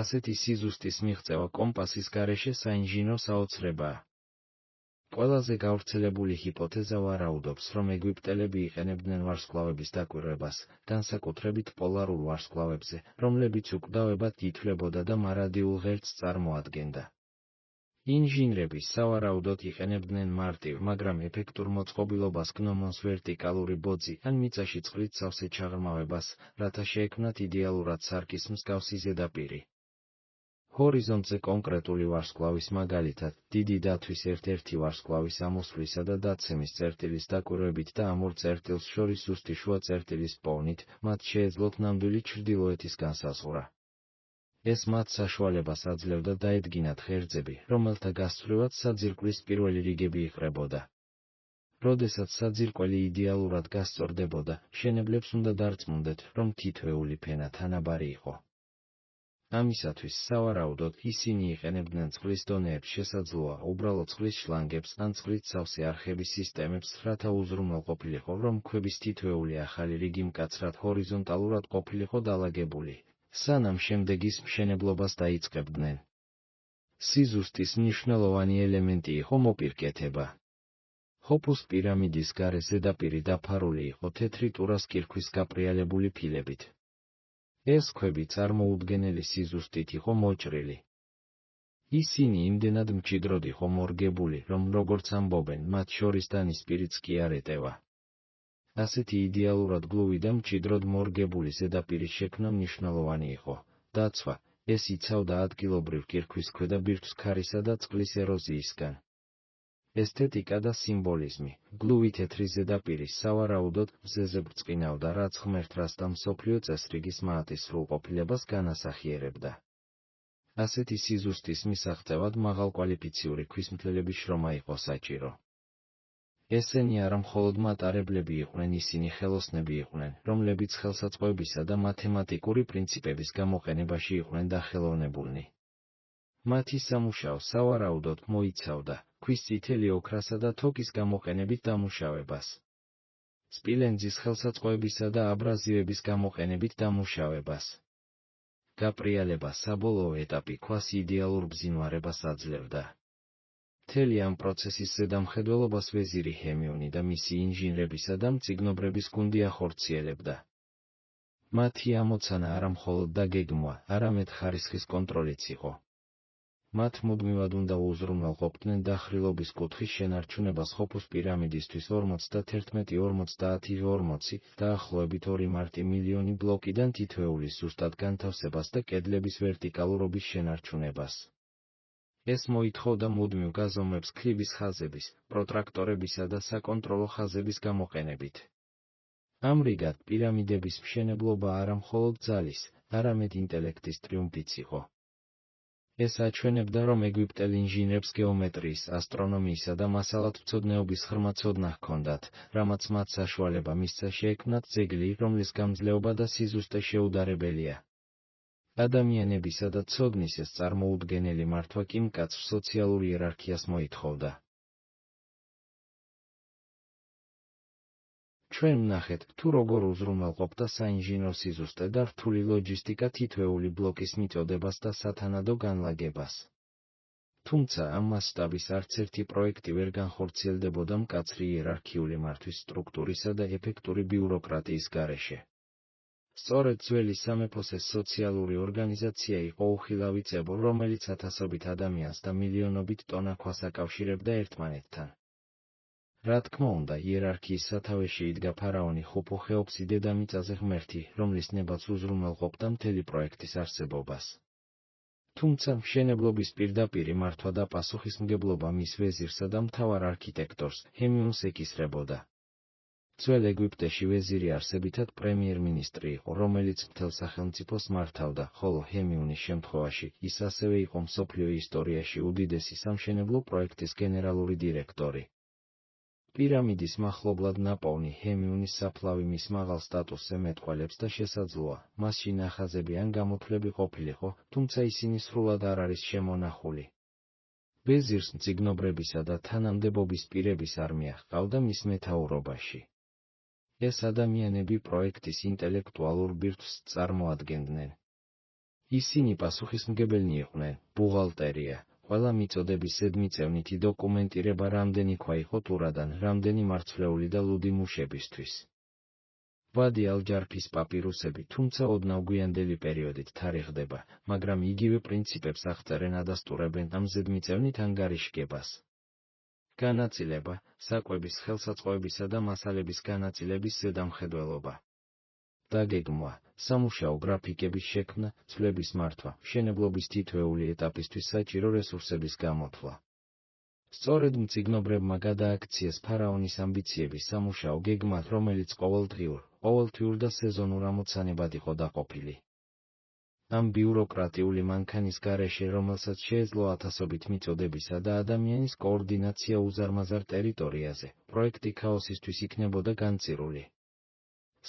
ასეთი სიზუსტის მიღწევა კომპასის გარეშე საინჟინრო საოცრებაა. ყველაზე გავრცელებული ჰიპოთეზა ვარაუდობს, რომ ეგვიპტელები იყენებდნენ ვარსკვლავების დაკვირვებას, განსაკუთრებით პოლარულ ვარსკვლავებზე, რომლებიც უკვდავებად ითვლებოდა და მარადიულ ღერძს წარმოადგენდა. ინჟინრები სავარაუდოდ იყენებდნენ მარტივ, მაგრამ ეფექტურ მოწყობილობას გნომონს ვერტიკალური ბოძი ან მიწაში წყლით სავსე ჩაღრმავებას, რათა შეექმნათ იდეალურად სარკის მსგავსი ზედაპირი. ჰორიზონტზე კონკრეტული ვარსკვლავის მაგალითად, დიდი დათვის ერთ-ერთი ვარსკვლავის ამოსვლისა და დაცემის წერტილის დაკვირვებით და ამ ორ წერტილს შორის ზუსტი შუა წერტილის პოვნით, მათ შეეძლოთ ნამდვილი ჩრდილოეთის განსაზღვრა. ეს მათ საშუალებას აძლევდა დაედგინათ ღერძები, რომელთა გასწვრივად საძირკვლის პირველი რიგები იყრებოდა. როდესაც საძირკველი იდეალურად გასწორდებოდა, მშენებლებს უნდა დარწმუნდეთ, რომ თითოეული ფენა თანაბარი იყო. ამისათვის, სავარაუდოდ, ისინი იყენებდნენ წყლის დონეებს შესაძლოა უბრალოდ წყლის შლანგებს ან წყლით სავსე არხების სისტემებს, რათა უზრუნველ ყოფილიყო, რომ ქვების თითოეული ახალი რიგი მკაცრად ჰორიზონტალურად ყოფილიყო დალაგებული, სანამ შემდეგის მშენებლობას დაიწყებდნენ. სიზუსტის მნიშვნელოვანი ელემენტი იყო მოპირკეთება. ჰოფუს პირამიდის გარე ზედაპირი დაფარული იყო თეთრი ტურას კირქვის გაპრიალებული ფილებით. ეს ქვები წარმოუდგენელი სიზუსტით იყო მოჭრილი. ისინი იმდენად მჭიდროდ იყო მორგებული, რომ როგორც ამბობენ, მათ შორის დანის პირიც კი არ ეტევა. ასეთი იდეალურად გლუვი და მჭიდროდ მორგებული ზედაპირის შექმნა მნიშვნელოვანი იყო. დაცვა, ეს იცავდა ადგილობრივ კირქვის ქვედა ბირთვს ქარისა და წყლის ეროზიისგან. ესთეტიკა და სიმბოლიზმი, გლუვი თეთრი ზედაპირი სავარაუდოდ მზეზე ბრწყინავდა, რაც ღმერთრას და მსოფლიო წესრიგის მაათის სრულყოფილებას განასახიერებდა. ასეთი სიზუსტის მისაღწევად მაღალკვალიფიციური ქვისმთლელების შრომა იყო საჭირო. ესენი არა მხოლოდ მატარებლები იყვნენ, ისინი ხელოსნები იყვნენ, რომლებიც ხელსაწყოებისა და მათემატიკური პრინციპების გამოყენებაში იყვნენ დახელოვნებულნი. მათი სამუშაო სავარაუდოდ მოიცავდა ქვის წითელი ოქრასა და თოკის გამოყენებით დამუშავებას, სპილენძის ხელსაწყოებისა და აბრაზივების გამოყენებით დამუშავებას. გაპრიალება საბოლოო ეტაპი ქვას იდეალურ ბზინვარებას აძლევდა. მთელი ამ პროცესის ზედამხედველობას ვეზირი ჰემიონი და მისი ინჟინრებისა და მწიგნობრების გუნდი ახორციელებდა. მათი ამოცანა არა მხოლოდ დაგეგმვა, არამედ ხარისხის კონტროლიც იყო. მათ მუდმივად უნდა უზრუნველყოფდნენ დახრილობის კუთხის შენარჩუნებას ხოფუს პირამიდისთვის 51-50-40 დაახლოებით 2 მარტი მილიონი ბლოკიდან თითოეულის ზუსტად განთავსებას და კედლების ვერტიკალურობის შენარჩუნებას. ეს მოითხოვდა მუდმივ გაზომვებს ქლიბის ხაზების, პროტრაქტორებისა და საკონტროლო ხაზების გამოყენებით. ამრიგად, პირამიდების მშენებლობა არა მხოლოდ ძალის, არამედ ინტელექტის ტრიუმფიც იყო. ეს აჩვენებდა, რომ ეგვიპტელ ინჟინრებს გეომეტრიის, ასტრონომიისა და მასალათმცოდნეობის ღრმა ცოდნა ჰქონდათ, რამაც მათ საშუალება მისცა შეექმნათ ძეგლი, რომლის გამძლეობა და სიზუსტე შეუდარებელია. ადამიანებისა და ცოდნის ეს წარმოუდგენელი მართვა კი მკაცრ სოციალურ იერარქიას მოითხოვდა. ჩვენ ვნახეთ, თუ როგორ უზრუნველყოფდა საინჟინრო სიზუსტე და რთული ლოჯისტიკა თითოეული ბლოკის მიწოდებას და სათანადო განლაგებას. თუმცა ამ მასშტაბის არც ერთი პროექტი ვერ განხორციელდებოდა მკაცრი იერარქიული მართვის სტრუქტურისა და ეფექტური ბიუროკრატიის გარეშე. სწორედ ძველი სამეფოს ეს სოციალური ორგანიზაცია იყო უხილავი წებო, რომელიც ათასობით ადამიანს და მილიონობით ტონა ქვას აკავშირებდა ერთმანეთთან. რა თქმა უნდა, იერარქიის სათავეში იდგა ფარაონი ხუფუ ხეოფსი დედამიწაზე ღმერთი, რომლის ნებაც უზრუნველყოფდა მთელი პროექტის არსებობას. თუმცა მშენებლობის პირდაპირი მართვა და პასუხისმგებლობა მის ვეზირსა და მთავარ არქიტექტორს, ჰემიონს ეკისრებოდა. ძველ ეგვიპტეში ვეზირი არსებითად პრემიერ-მინისტრი იყო, რომელიც მთელ სახელმწიფოს მართავდა, ხოლო ჰემიონის შემთხვევაში ის ასევე იყო მსოფლიო ისტორიაში უდიდესი სამშენებლო პროექტის გენერალური დირექტორი. პირამიდის მახლობლად ნაპოვნი ჰემიონის საფლავი მის მაღალ სტატუსზე მეტყველებს და შესაძლოა, მასში ნახაზები ან გამოთვლები ყოფილიყო, თუმცა ისინი სრულად არ არის შემონახული. ვეზირს მწიგნობრებისა და თანამდებობის პირების არმია ჰყავდა მის მეთაურობაში. ეს ადამიანები პროექტის ინტელექტუალურ ბირთვს წარმოადგენდნენ. ისინი პასუხისმგებელნი იყვნენ, ბუღალტერია, ყველა მიწოდების ზედმიწევნითი დოკუმენტირება, რამდენი ქვა იყო ტურადან, რამდენი მარცვლეული და ლუდი მუშებისთვის. ვადი ალ-ჯარფის პაპირუსები, თუმცა ოდნავ გვიანდელი პერიოდით თარიღდება, მაგრამ იგივე პრინციპებს აღწერენ ადასტურებენ ამ ზედმიწევნით ანგარიშგებას. განაწილება, საკვების ხელსაწყოებისა და მასალების განაწილების ზედამხედველობა. დაგეგმვა, სამუშაო გრაფიკების შექმნა, ცვლების მართვა, მშენებლობის თითოეული ეტაპისთვის საჭირო რესურსების გამოთვლა. სწორედ მწიგნობრებმა გადააქციეს ფარაონის ამბიციები სამუშაო გეგმად, რომელიც ყოველდღიურ და სეზონურ ამოცანებად იყო დაყოფილი. ამ ბიუროკრატიული მანქანის გარეშე, რომელსაც შეეძლო ათასობით მიწოდებისა და ადამიანის კოორდინაცია უზარმაზარ ტერიტორიაზე, პროექტი ქაოსისთვის იქნებოდა განწირული.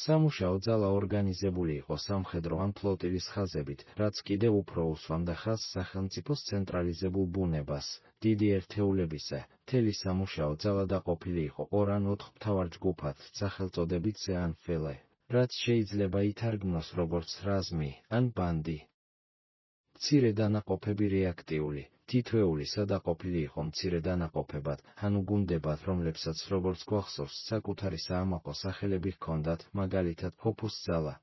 სამუშაო ძალა ორგანიზებული იყო სამხედრო ან ფლოტილის ხაზებით, რაც კიდევ უფრო უსვამდა ხაზს სახელმწიფოს ცენტრალიზებულ ბუნებას. დიდი ერთეულებისა, მთელი სამუშაო ძალა დაყოფილი იყო 2 ან 4 მთავარ ჯგუფად, სახელწოდებით ზე ან ფელე, რაც შეიძლება ითარგმნოს როგორც რაზმი ან ბანდი. მცირე დანაყოფები რეაქტიული, თითოეული სადაყოფილი იყო მცირე დანაყოფებად, ანუ გუნდებად, რომლებსაც, როგორც გვახსოვს, საკუთარი საამაყო სახელები ჰქონდათ, მაგალითად ფოფუს ძალა.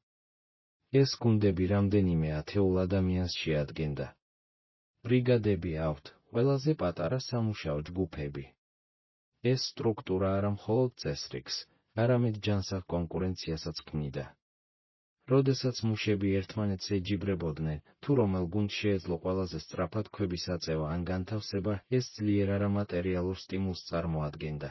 ეს გუნდები რამდენიმე ათეულ ადამიანს შეადგენდა. ბრიგადები აქვთ, ყველაზე პატარა სამუშაო ჯგუფები. ეს სტრუქტურა არა მხოლოდ წესრიგს, არამედ ჯანსაღ კონკურენციასაც ქმნიდა. როდესაც მუშები ერთმანეთს ეჯიბრებოდნენ, თუ რომელ გუნდს შეეძლო ყველაზე სწრაფად ქვების აწევა ან განთავსება, ეს ძლიერ არამატერიალურ სტიმულს წარმოადგენდა.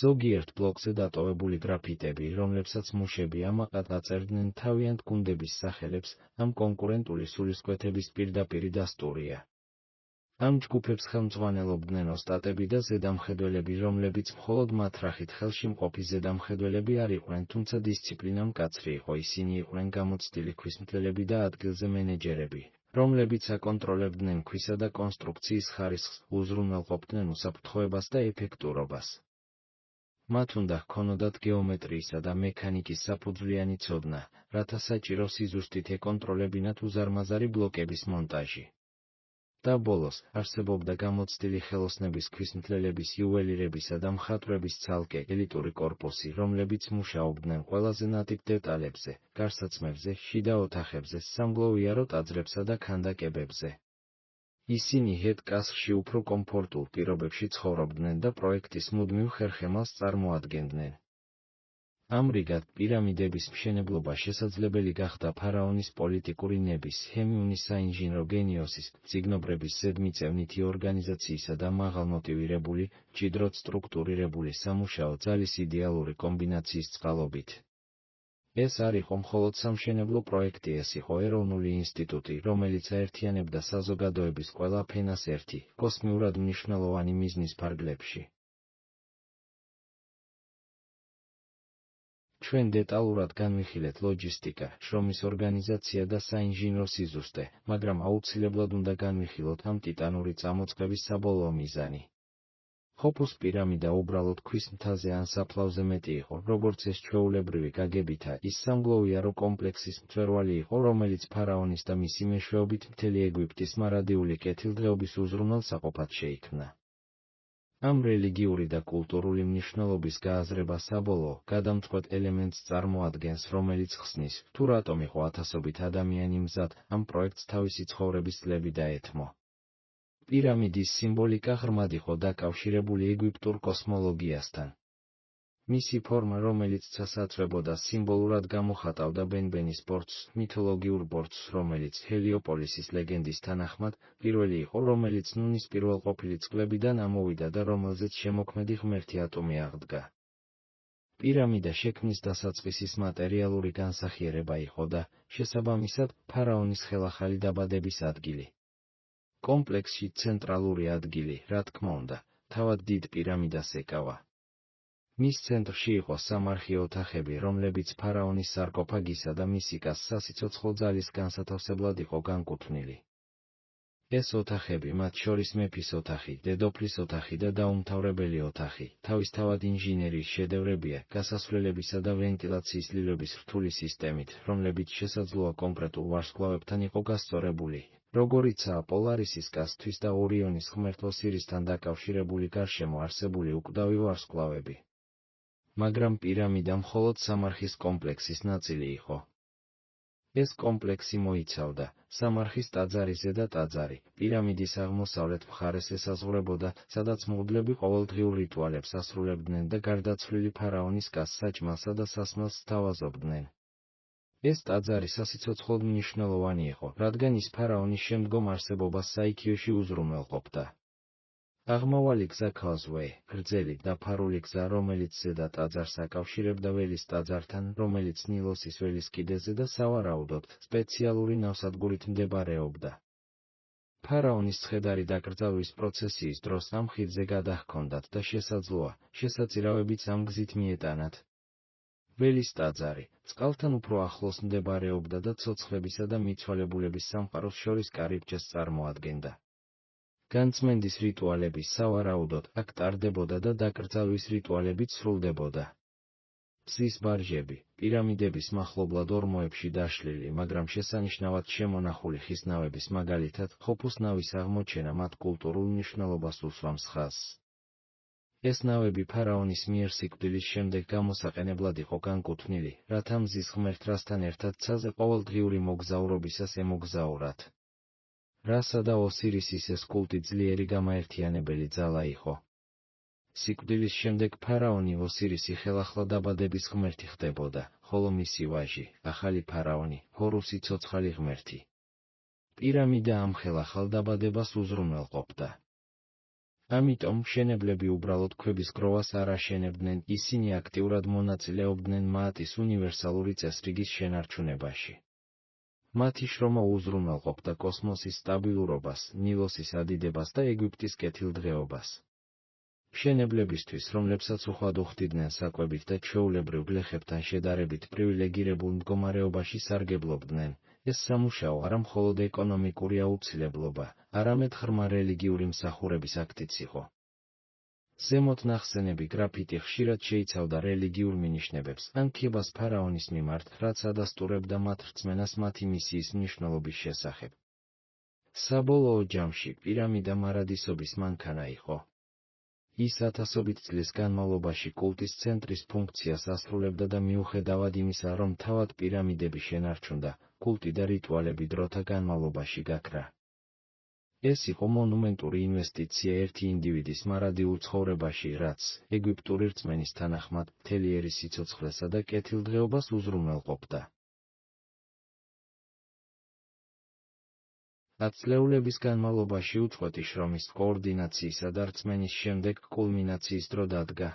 ზოგიერთ ბლოკზე დატოვებული გრაფიტები, რომლებსაც მუშები ამაყად აწერდნენ თავიანთ გუნდების სახელებს, ამ კონკურენტული სულისკვეთების პირდაპირი დასტურია. ამ ჯგუფებს ხელმძღვანელობდნენ ოსტატები და ზედამხედველები, რომლებიც მხოლოდ მათ რახით ხელში მყოფი ზედამხედველები არ იყვნენ, თუმცა დისციპლინა მკაცრი იყო, ისინი იყვნენ გამოცდილი ქვისმთლელები და ადგილზე მენეჯერები, რომლებიც აკონტროლებდნენ ქვისა და კონსტრუქციის ხარისხს, უზრუნველყოფდნენ უსაფრთხოებას და ეფექტურობას. მათ უნდა ჰქონოდათ გეომეტრიისა და მექანიკის საფუძვლიანი ცოდნა, რათა საჭირო სიზუსტით ეკონტროლებინათ უზარმაზარი ბლოკების მონტაჟი. და ბოლოს, არსებობდა გამოცდილი ხელოსნების, ქვისმთლელების, იუველირებისა და მხატვრების ცალკე ელიტური კორპუსი, რომლებიც მუშაობდნენ ყველაზე ნატიფ დეტალებზე, გარსაცმელზე, შიდა ოთახებზე, სამგლოვიარო ტაძრებსა და ქანდაკებებზე. ისინი ჰედ-კასრში უფრო კომფორტულ პირობებში ცხოვრობდნენ და პროექტის მუდმივ ხერხემალს წარმოადგენდნენ. ამრიგად, პირამიდების მშენებლობა შესაძლებელი გახდა ფარაონის პოლიტიკური ნების, ჰემიუნის საინჟინრო გენიოსის, მწიგნობრების ზედმიწევნითი ორგანიზაციისა და მაღალმოტივირებული, მჭიდროდ სტრუქტურირებული სამუშაო ძალის იდეალური კომბინაციის წყალობით. ეს არ იყო მხოლოდ სამშენებლო პროექტი, ეს იყო ეროვნული ინსტიტუტი, რომელიც აერთიანებდა საზოგადოების ყველა ფენას ერთი, კოსმიურად მნიშვნელოვანი მიზნის ფარგლებში. ჩვენ დეტალურად განვიხილეთ ლოჯისტიკა, შრომის ორგანიზაცია და საინჟინრო სიზუსტე, მაგრამ აუცილებლად უნდა განვიხილოთ ამ ტიტანური წამოწყების საბოლოო მიზანი. ხოფუს პირამიდა უბრალოდ ქვის მთაზე ან საფლავზე მეტი იყო, როგორც ეს ჩვეულებრივი გაგებითა, ის სამგლოვიარო კომპლექსის მწვერვალი იყო, რომელიც ფარაონის და მისი მეშვეობით მთელი ეგვიპტის მარადიული კეთილდღეობის უზრუნველსაყოფად შეიქმნა. ამ რელიგიური და კულტურული მნიშვნელობის გააზრება საბოლოო, გადამწყვეტ ელემენტს წარმოადგენს, რომელიც ხსნის, თუ რატომ იყო ათასობით ადამიანი მზად, ამ პროექტს თავისი ცხოვრების წლები დაეთმო. პირამიდის სიმბოლიკა ღრმად იყო დაკავშირებული ეგვიპტურ კოსმოლოგიასთან. მისი ფორმა, რომელიც წასაწვებოდა, სიმბოლურად გამოხატავდა ბენბენის ბორცვს, მითოლოგიურ ბორცვს, რომელიც ჰელიოპოლისის ლეგენდის თანახმად, პირველი იყო, რომელიც ნუნის პირველყოფილი წყლებიდან ამოვიდა და რომელზეც შემოქმედი ღმერთი ატომი აღდგა. პირამიდა შექმნის დასაწყისის მატერიალური განსახიერება იყო და, შესაბამისად, ფარაონის ხელახალი დაბადების ადგილი. კომპლექსში ცენტრალური ადგილი, რა თქმა უნდა, თავად დიდ პირამიდას ეკავა. მის ცენტრში იყო სამარხი ოთახები, რომლებიც ფარაონის სარკოფაგისა და მისი კას სასიცოცხლო ძალის განსათავსებლად იყო განკუთვნილი. ეს ოთახები, მათ შორის მეფის ოთახი, დედოფლის ოთახი და დაუმთავრებელი ოთახი, თავისთავად ინჟინერიის შედევრებია, გასასვლელებისა და ვენტილაციის ლილვების რთული სისტემით, რომლებიც შესაძლოა კონკრეტულ ვარსკვლავებთან იყო გასწორებული, როგორიცაა პოლარისის კასთვის და ორიონის ღმერთ ოსირისთან დაკავშირებული გარშემო არსებული უკვდავი ვარსკვლავები. მაგრამ პირამიდა მხოლოდ სამარხის კომპლექსის ნაწილი იყო. ეს კომპლექსი მოიცავდა სამარხის ტაძარი, ზედა ტაძარი, პირამიდის აღმოსავლეთ მხარეს ესაზღვრებოდა, სადაც მღვდლები ყოველდღიურ რიტუალებს ასრულებდნენ და გარდაცვლილი ფარაონის კას საჭმელსა და სასმელს სთავაზობდნენ. ეს ტაძარი სასიცოცხლოდ მნიშვნელოვანი იყო, რადგან ის ფარაონის შემდგომ არსებობას საიქიოში უზრუნველყოფდა. აღმავალი გზა causeway, გრძელი დაფარული გზა, რომელიც ზედა ტაძარს აკავშირებდა ველის ტაძართან, რომელიც ნილოსის ველის კიდეზე და სავარაუდოდ სპეციალური ნავსადგურით მდებარეობდა. ფარაონის ცხედარი დაკრძალვის პროცესიის დროს ამ ხიდზე გადაჰქონდათ და შესაძლოა, შესაწირავებიც ამ გზით მიეტანათ. ველის ტაძარი წყალთან უფრო ახლოს მდებარეობდა და ცოცხლებისა და მიცვალებულების სამყაროს შორის კარიბჭეს წარმოადგენდა. განწმენდის რიტუალები სავარაუდოდ აქ ტარდებოდა და დაკრძალვის რიტუალებიც სრულდებოდა. მზის ბარჟები, პირამიდების მახლობლად ორმოებში დაშლილი, მაგრამ შესანიშნავად შემონახული ხის ნავების მაგალითად, ხოფუს ნავის აღმოჩენა მათ კულტურულ მნიშვნელობას უსვამს ხაზს. ეს ნავები ფარაონის მიერ სიკვდილის შემდეგ გამოსაყენებლად იყო განკუთვნილი, რათა მზის ღმერთთან ერთად ცაზე ყოველდღიური მოგზაურობისას ემოგზაურათ. რასა და ოსირისის ეს კულტი ძლიერი გამაერთიანებელი ძალა იყო. სიკვდილის შემდეგ ფარაონი ოსირისი ხელახლა დაბადების ღმერთი ხდებოდა, ხოლო მისი ვაჟი, ახალი ფარაონი, ჰორუსი ცოცხალი ღმერთი. პირამიდა ამ ხელახალ დაბადებას უზრუნველყოფდა. ამიტომ მშენებლები უბრალოდ ქვების გროვას არ აშენებდნენ, ისინი აქტიურად მონაწილეობდნენ მაატის უნივერსალური წესრიგის შენარჩუნებაში. მათი შრომა უზრუნველყოფდა კოსმოსის სტაბილურობას, ნილოსის ადიდებას და ეგვიპტის კეთილდღეობას. მშენებლებისთვის, რომლებსაც უხვად უხდიდნენ საკვებით და ჩვეულებრივ გლეხებთან შედარებით პრივილეგირებულ მდგომარეობაში სარგებლობდნენ, ეს სამუშაო არა მხოლოდ ეკონომიკური აუცილებლობა, არამედ ღრმა რელიგიური მსახურების აქტიც იყო. ზემოთ ნახსენები გრაფიტი ხშირად შეიცავდა რელიგიურ მინიშნებებს ან ქებას ფარაონის მიმართ, რაც ადასტურებდა მათ რწმენას მათი მისიის მნიშვნელობის შესახებ. საბოლოო ჯამში პირამიდა მარადისობის მანქანა იყო. ის ათასობით წლის განმავლობაში კულტის ცენტრის ფუნქციას ასრულებდა და მიუხედავად იმისა, რომ თავად პირამიდები შენარჩუნდა, კულტი და რიტუალები დროთა განმავლობაში გაქრა. ეს იყო მონუმენტური ინვესტიცია ერთი ინდივიდის მარადილ ცხოვრებაში, რაც ეგვიპტური რწმენის თანახმად მთლიერი სიცოცხლესა და კეთილდღეობას უზრუნველყოფდა. ათწლეულების განმავლობაში უწყვეტი შრომის, კოორდინაციისა და რწმენის შემდეგ კულმინაციის დრო დადგა.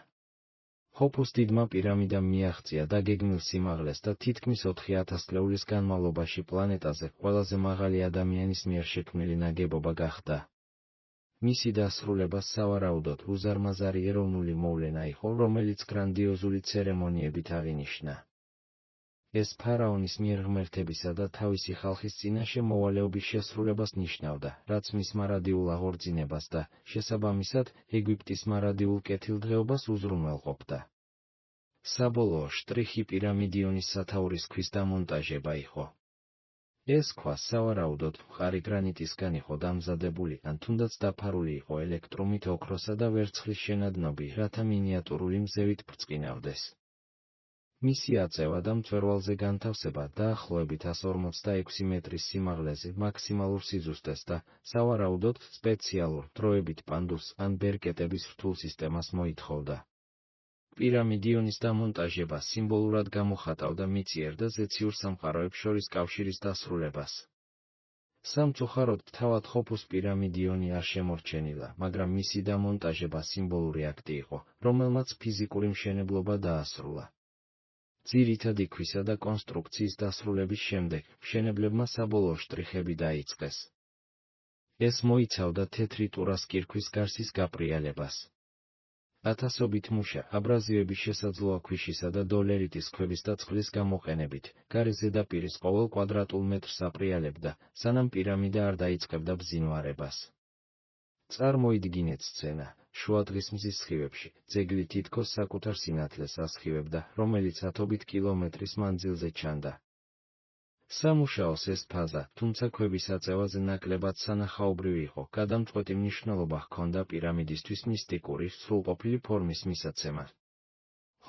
ხოფუს დიდმა პირამიდამ მიაღწია დაგეგმილ სიმაღლეს და თითქმის 4000 წლეულის განმავლობაში პლანეტაზე ყველაზე მაღალი ადამიანის მიერ შექმნილი ნაგებობა გახდა. მისი დასრულება სავარაუდოდ უზარმაზარი ეროვნული მოვლენა იყო, რომელიც გრანდიოზული ცერემონიებით აღინიშნა. ეს ფარაონის მიერ ღმერთებისა და თავისი ხალხის წინაშე მოვალეობის შესრულებას ნიშნავდა, რაც მის მარადიულ აღორძინებას და, შესაბამისად, ეგვიპტის მარადიულ კეთილდღეობას უზრუნველყოფდა. საბოლოო შტრიხი პირამიდიონის სათაურის ქვის დამონტაჟება იყო. ეს ქვა სავარაუდოდ მყარი გრანიტისგან იყო დამზადებული ან თუნდაც დაფარული იყო ელექტრომით ოქროსა და ვერცხლის შენადნობი, რათა მინიატურული მზევით ბრწყინავდეს. მისი აწევა და მწვერვალზე განთავსება დაახლოებით 146 მეტრის სიმაღლეზე მაქსიმალურ სიზუსტეს და, სავარაუდოდ, სპეციალურ, დროებით პანდუს ან ბერკეტების რთულ სისტემას მოითხოვდა. პირამიდიონის დამონტაჟება სიმბოლურად გამოხატავდა მიწიერ და ზეციურ სამყაროებს შორის კავშირის დასრულებას. სამწუხაროდ თავად ხოფუს პირამიდიონი არ შემორჩენილა, მაგრამ მისი დამონტაჟება სიმბოლური აქტი იყო, რომელმაც ფიზიკური მშენებლობა დაასრულა. ძირითადი ქვისა და კონსტრუქციის დასრულების შემდეგ, მშენებლებმა საბოლოო შტრიხები დაიწყეს. ეს მოიცავდა თეთრი ტურას კირქვის გარსის გაპრიალებას. ათასობით მუშა, აბრაზივების შესაძლოა ქვიშისა და დოლერიტის ქვების და წყლის გამოყენებით, გარე ზედაპირის ყოველ კვადრატულ მეტრს აპრიალებდა, სანამ პირამიდა არ დაიწყებდა ბზინვარებას. წარმოიდგინეთ სცენა, შუადღის მზის სხივებში, ძეგლი თითქოს საკუთარ სინათლეს ასხივებდა, რომელიც ათობით კილომეტრის მანძილზე ჩანდა. სამუშაოს ეს ფაზა, თუმცა ქვების აწევაზე ნაკლებად სანახაობრივი იყო, გადამწყვეტი მნიშვნელობა ჰქონდა პირამიდისთვის მისტიკური, სრულყოფილი ფორმის მისაცემად.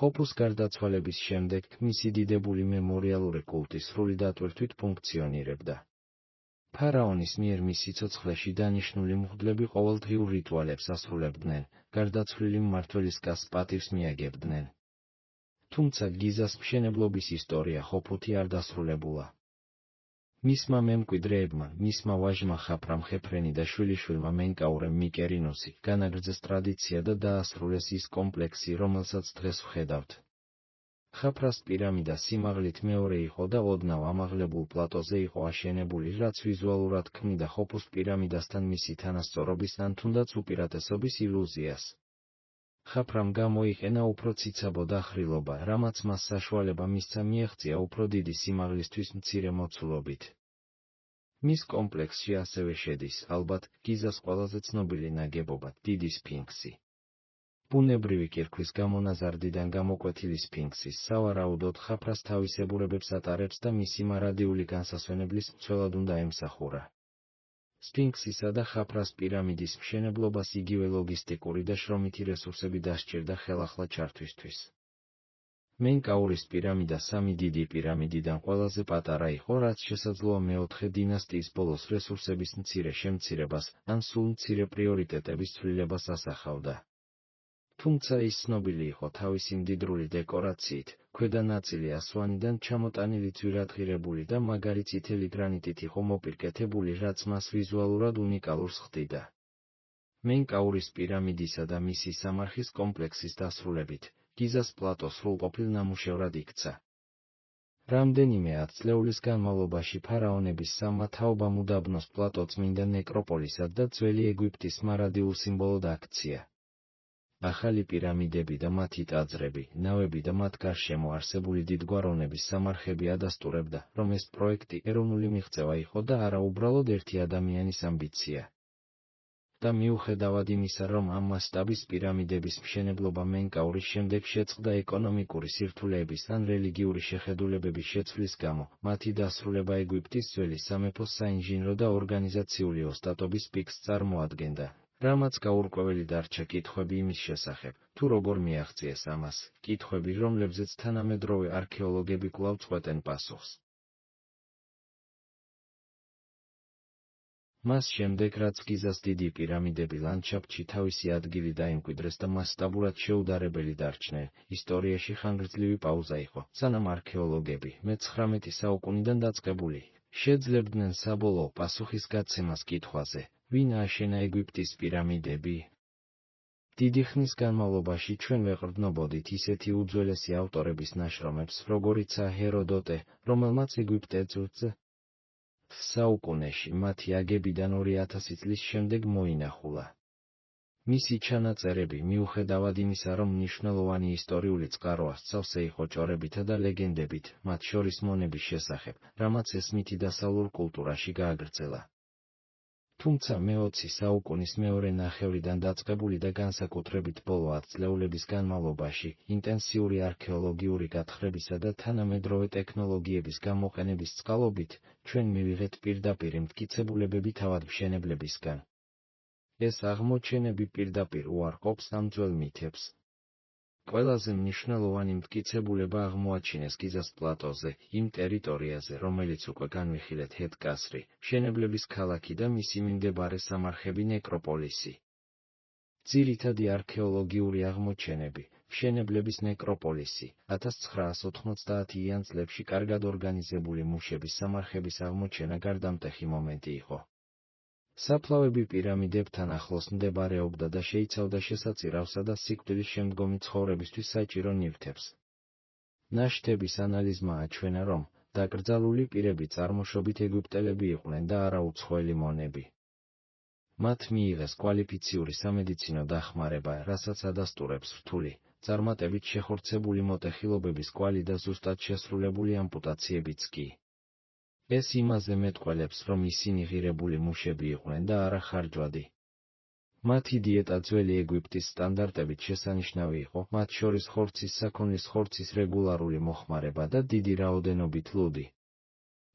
ხოფუს გარდაცვალების შემდეგ მისი დიდებული მემორიალური კულტი სრული დატვირთვით ფუნქციონირებდა. ფარაონის მიერ მის სიცოცხლეში დანიშნული მღვდლები ყოველდღიურ რიტუალებს ასრულებდნენ, გარდაცვლილი მმართველისკაც პატივს მიაგებდნენ. თუმცა გიზას მშენებლობის ისტორია ხოფუთი არ დასრულებულა. მისმა მემკვიდრეებმა, მისმა ვაჟმა ხაფრამ ხეფრენი და შვილიშვილმა მენკაურემ მიკერინოსი განაგრძეს ტრადიცია და დაასრულეს ის კომპლექსი, რომელსაც დღეს ვხედავთ. ხაფრას პირამიდა სიმაღლით მეორე იყო და ოდნავ ამაღლებულ პლატოზე იყო აშენებული, რაც ვიზუალურად ქმნიდა ხოფუს პირამიდასთან მისი თანასწორობის ან თუნდაც უპირატესობის ილუზიას. ხაფრამ გამოიყენა უფრო ციცაბო დახრილობა, რამაც მას საშუალება მისცა მიაღწია უფრო დიდი სიმაღლისთვის მცირე მოცულობით. მის კომპლექსში ასევე შედის, ალბათ, გიზას ყველაზე ცნობილი ნაგებობა, დიდი სფინქსი. ბუნებრივი კირქვის გამონაზარდიდან გამოკვეთილი სფინქსის სავარაუდოდ ხაფრას თავისებურებებს ატარებს და მისი მარადიული განსასვენებლის მცველად უნდა ემსახურა. სფინქსისა და ხაფრას პირამიდის მშენებლობას იგივე ლოგისტიკური და შრომითი რესურსები დასჭირდა ხელახლა ჩართვისთვის. მენკაურის პირამიდა სამი დიდი პირამიდიდან ყველაზე პატარა იყო, რაც შესაძლოა მეოთხე დინასტიის ბოლოს რესურსების მცირე შემცირებას ან სულ მცირე პრიორიტეტების ცვლილებას ასახავდა. თუმცა ის ცნობილი იყო თავისი მდიდრული დეკორაციით, ქვედა ნაწილი ასვანიდან ჩამოტანილი ძვირადღირებული და მაგარი წითელი გრანიტით იყო მოპირკეთებული, რაც მას ვიზუალურად უნიკალურს ხდიდა. მენკაურის პირამიდისა და მისი სამარხის კომპლექსის დასრულებით, გიზას პლატო სრულყოფილ ნამუშევრად იქცა. რამდენიმე ათწლეულის განმავლობაში ფარაონების სამმა თაობამ უდაბნოს პლატო წმინდა ნეკროპოლისად და ძველი ეგვიპტის მარადილ სიმბოლოდ აქცია. ახალი პირამიდები და მათი ტაძრები, ნავები და მათ გარშემო არსებული დიდგვაროვნების სამარხები ადასტურებდა, რომ ეს პროექტი ეროვნული მიღწევა იყო და არა უბრალოდ ერთი ადამიანის ამბიცია. და მიუხედავად იმისა, რომ ამ მასშტაბის პირამიდების მშენებლობა მენკაურის შემდეგ შეწყდა ეკონომიკური სირთულეების ან რელიგიური შეხედულებების შეცვლის გამო, მათი დასრულება ეგვიპტის ძველი სამეფოს საინჟინრო და ორგანიზაციული ოსტატობის პიკს წარმოადგენდა. რამაც გაურკვეველი დარჩა კითხვები იმის შესახებ, თუ როგორ მიაღწიეს ამას, კითხვები, რომლებზეც თანამედროვე არქეოლოგები კვლავ წყვეტენ პასუხს. მას შემდეგ, რაც გიზას დიდი პირამიდები ლანდშაფტში თავისი ადგილი დაიმკვიდრეს და მასშტაბურად შეუდარებელი დარჩნენ, ისტორიაში ხანგრძლივი პაუზა იყო, სანამ არქეოლოგები მე-19 საუკუნიდან დაწყებული შეძლებდნენ საბოლოო პასუხის გაცემას კითხვაზე, ვინ ააშენა ეგვიპტის პირამიდები? დიდი ხნის განმავლობაში ჩვენ ვეყრდნობოდით ისეთი უძველესი ავტორების ნაშრომებს, როგორიცაა ჰეროდოტე, რომელმაც ეგვიპტეზე საუკუნეში მათი აგებიდან 2000 წლის შემდეგ მოინახულა. მისი ჩანაწერები, მიუხედავად იმისა, რომ მნიშვნელოვანი ისტორიული წყარო ასწავს, იყო ჭორებითა და ლეგენდებით, მათ შორის მონების შესახებ, რამაც ეს მითი დასავლურ კულტურაში გააგრძელა. თუმცა მე-20 საუკუნის მეორე ნახევრიდან დაწყებული და განსაკუთრებით ბოლო 10 წლეულების განმავლობაში, ინტენსიური არქეოლოგიური გათხრებისა და თანამედროვე ტექნოლოგიების გამოყენების წყალობით, ჩვენ მივიღეთ პირდაპირ მტკიცებულებები თავადმშენებლებისგან. ეს აღმოჩენები პირდაპირ უარყოფს ამ ძველ მითებს. ყველაზე მნიშვნელოვანი მტკიცებულება აღმოაჩინეს გიზას პლატოზე, იმ ტერიტორიაზე, რომელიც უკვე განვიხილეთ ჰეტკასრი, მშენებლების ქალაქი და მისი მიმდებარე სამარხები ნეკროპოლისი. ძირითადი არქეოლოგიური აღმოჩენები, მშენებლების ნეკროპოლისი, 1990-იან წლებში კარგად ორგანიზებული მუშების სამარხების აღმოჩენა გარდამტეხი მომენტი იყო. საფლავები პირამიდებთან ახლოს მდებარეობდა და შეიცავდა შესაწირავსა და სიკვდილის შემდგომი ცხოვრებისთვის საჭირო ნივთებს. ნაშთების ანალიზმა აჩვენა, რომ დაკრძალული პირები წარმოშობით ეგვიპტელები იყვნენ და არა უცხოელი მონები. მათ მიიღეს კვალიფიციური სამედიცინო დახმარება, რასაც ადასტურებს რთული, წარმატებით შეხორცებული მოტეხილობების კვალი და ზუსტად შესრულებული ამპუტაციებიც კი. ეს იმაზე მეტყველებს, რომ ისინი ღირებული მუშები იყვნენ და არა ხარჯვადი. მათი დიეტა ძველი ეგვიპტის სტანდარტებით შესანიშნავი იყო, მათ შორის ხორცის საქონლის ხორცის რეგულარული მოხმარება და დიდი რაოდენობით ლუდი.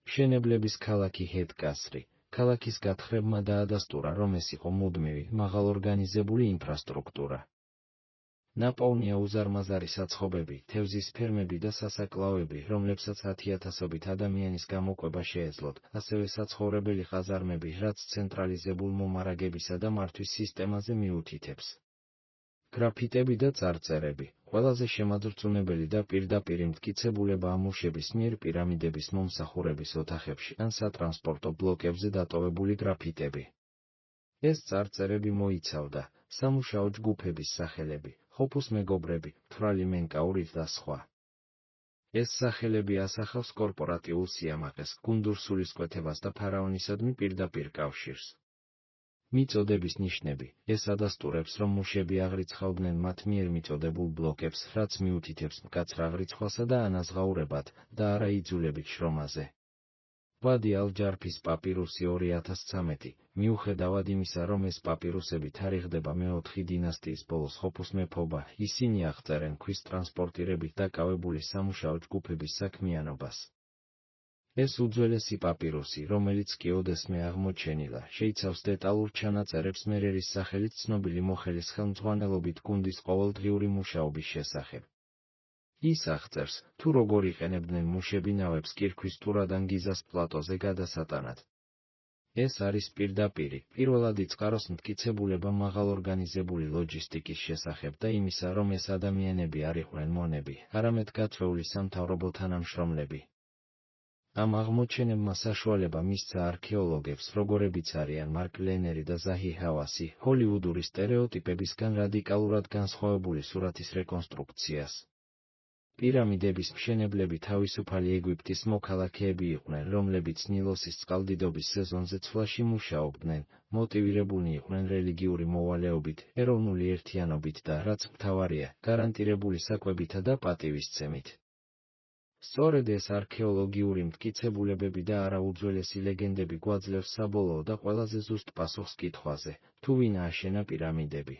მშენებლების ქალაქი ჰეტკასრი, ქალაქის გათხრებმა დაადასტურა, რომ ეს იყო მუდმივი, მაღალორგანიზებული ინფრასტრუქტურა. ნაპოვნია უზარმაზარი საცხობები, თევზის ფერმები და სასაკლაოები, რომლებსაც 10,000-ობით ადამიანის გამოკვება შეეძლოთ, ასევე საცხოვრებელი ყაზარმები, რაც ცენტრალიზებულ მომარაგებისა და მართვის სისტემაზე მიუთითებს. გრაფიტები და წარწერები. ყველაზე შემაძრწუნებელი და პირდაპირი მტკიცებულება ამუშების მიერ პირამიდების მომსახურების ოთახებში ან სატრანსპორტო ბლოკებზე დატოვებული გრაფიტები. ეს წარწერები მოიცავდა სამუშაო ჯგუფების სახელები, ხოფუს მეგობრები, მთვრალი მენკაურით და სხვა. ეს სახელები ასახავს კორპორატიულ სიამაყეს, გუნდურ სულისკვეთებას და ფარაონისადმი პირდაპირ კავშირს. მიწოდების ნიშნები. ეს ადასტურებს, რომ მუშები აღრიცხავდნენ მათ მიერ მიწოდებულ ბლოკებს, რაც მიუთითებს მკაცრ აღრიცხვასა და ანაზღაურებად, და არა იძულებით შრომაზე. ვადი ალ-ჯარფის პაპირუსი 2013. მიუხედავად იმისა, რომ ეს პაპირუსები თარიღდება მე-4 დინასტიის ბოლოს ხოფუს მეფობა, ისინი აღწერენ ქვის ტრანსპორტირებით დაკავებული სამუშაო ჯგუფების საქმიანობას. ეს უძველესი პაპირუსი, რომელიც კი ოდესმე აღმოჩენილა, შეიცავს დეტალურ ჩანაწერებს მერერის სახელით ცნობილი მოხელის ხელმძღვანელობით გუნდის ყოველდღიური მუშაობის შესახებ. ის აღწერს, თუ როგორ იყენებდნენ მუშები ნავებს კირქვის ტურადან გიზას პლატოზე გადასატანად. ეს არის პირდაპირი, პირველადი წყაროს მტკიცებულება მაღალორგანიზებული ლოჯისტიკის შესახებ და იმისა, რომ ეს ადამიანები არ იყვნენ მონები, არამედ გათვლეული სამთავრობო თანამშრომლები. ამ აღმოჩენებმა საშუალება მისცა არქეოლოგებს, როგორებიც არიან მარკ ლენერი და ზაჰი ჰავასი, ჰოლივუდური სტერეოტიპებისგან რადიკალურად განსხვავებული სურათის რეკონსტრუქციას. პირამიდების მშენებლები თავისუფალი ეგვიპტის მოქალაქეები იყვნენ, რომლებიც ნილოსის წყალდიდობის სეზონზე ცვლაში მუშაობდნენ, მოტივირებულნი იყვნენ რელიგიური მოვალეობით, ეროვნული ერთიანობით და, რაც მთავარია, გარანტირებული საკვებითა და პატივისცემით. სწორედ ეს არქეოლოგიური მტკიცებულებები და არა უძველესი ლეგენდები გვაძლევს საბოლოო და ყველაზე ზუსტ პასუხს კითხვაზე, თუ ვინ ააშენა პირამიდები.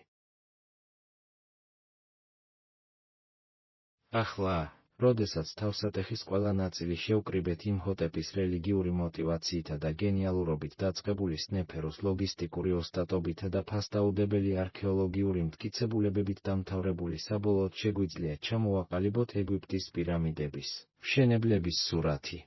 ახლა, როდესაც თავსატეხის ყველა ნაწილი შევკრიბეთ იმჰოტეპის რელიგიური მოტივაციითა და გენიალურობით დაწყებული სნეფერუს ლოგისტიკური ოსტატობითა და ფასდაუდებელი არქეოლოგიური მტკიცებულებებით დამთავრებული, საბოლოოდ შეგვიძლია ჩამოვაყალიბოთ ეგვიპტის პირამიდების მშენებლების სურათი.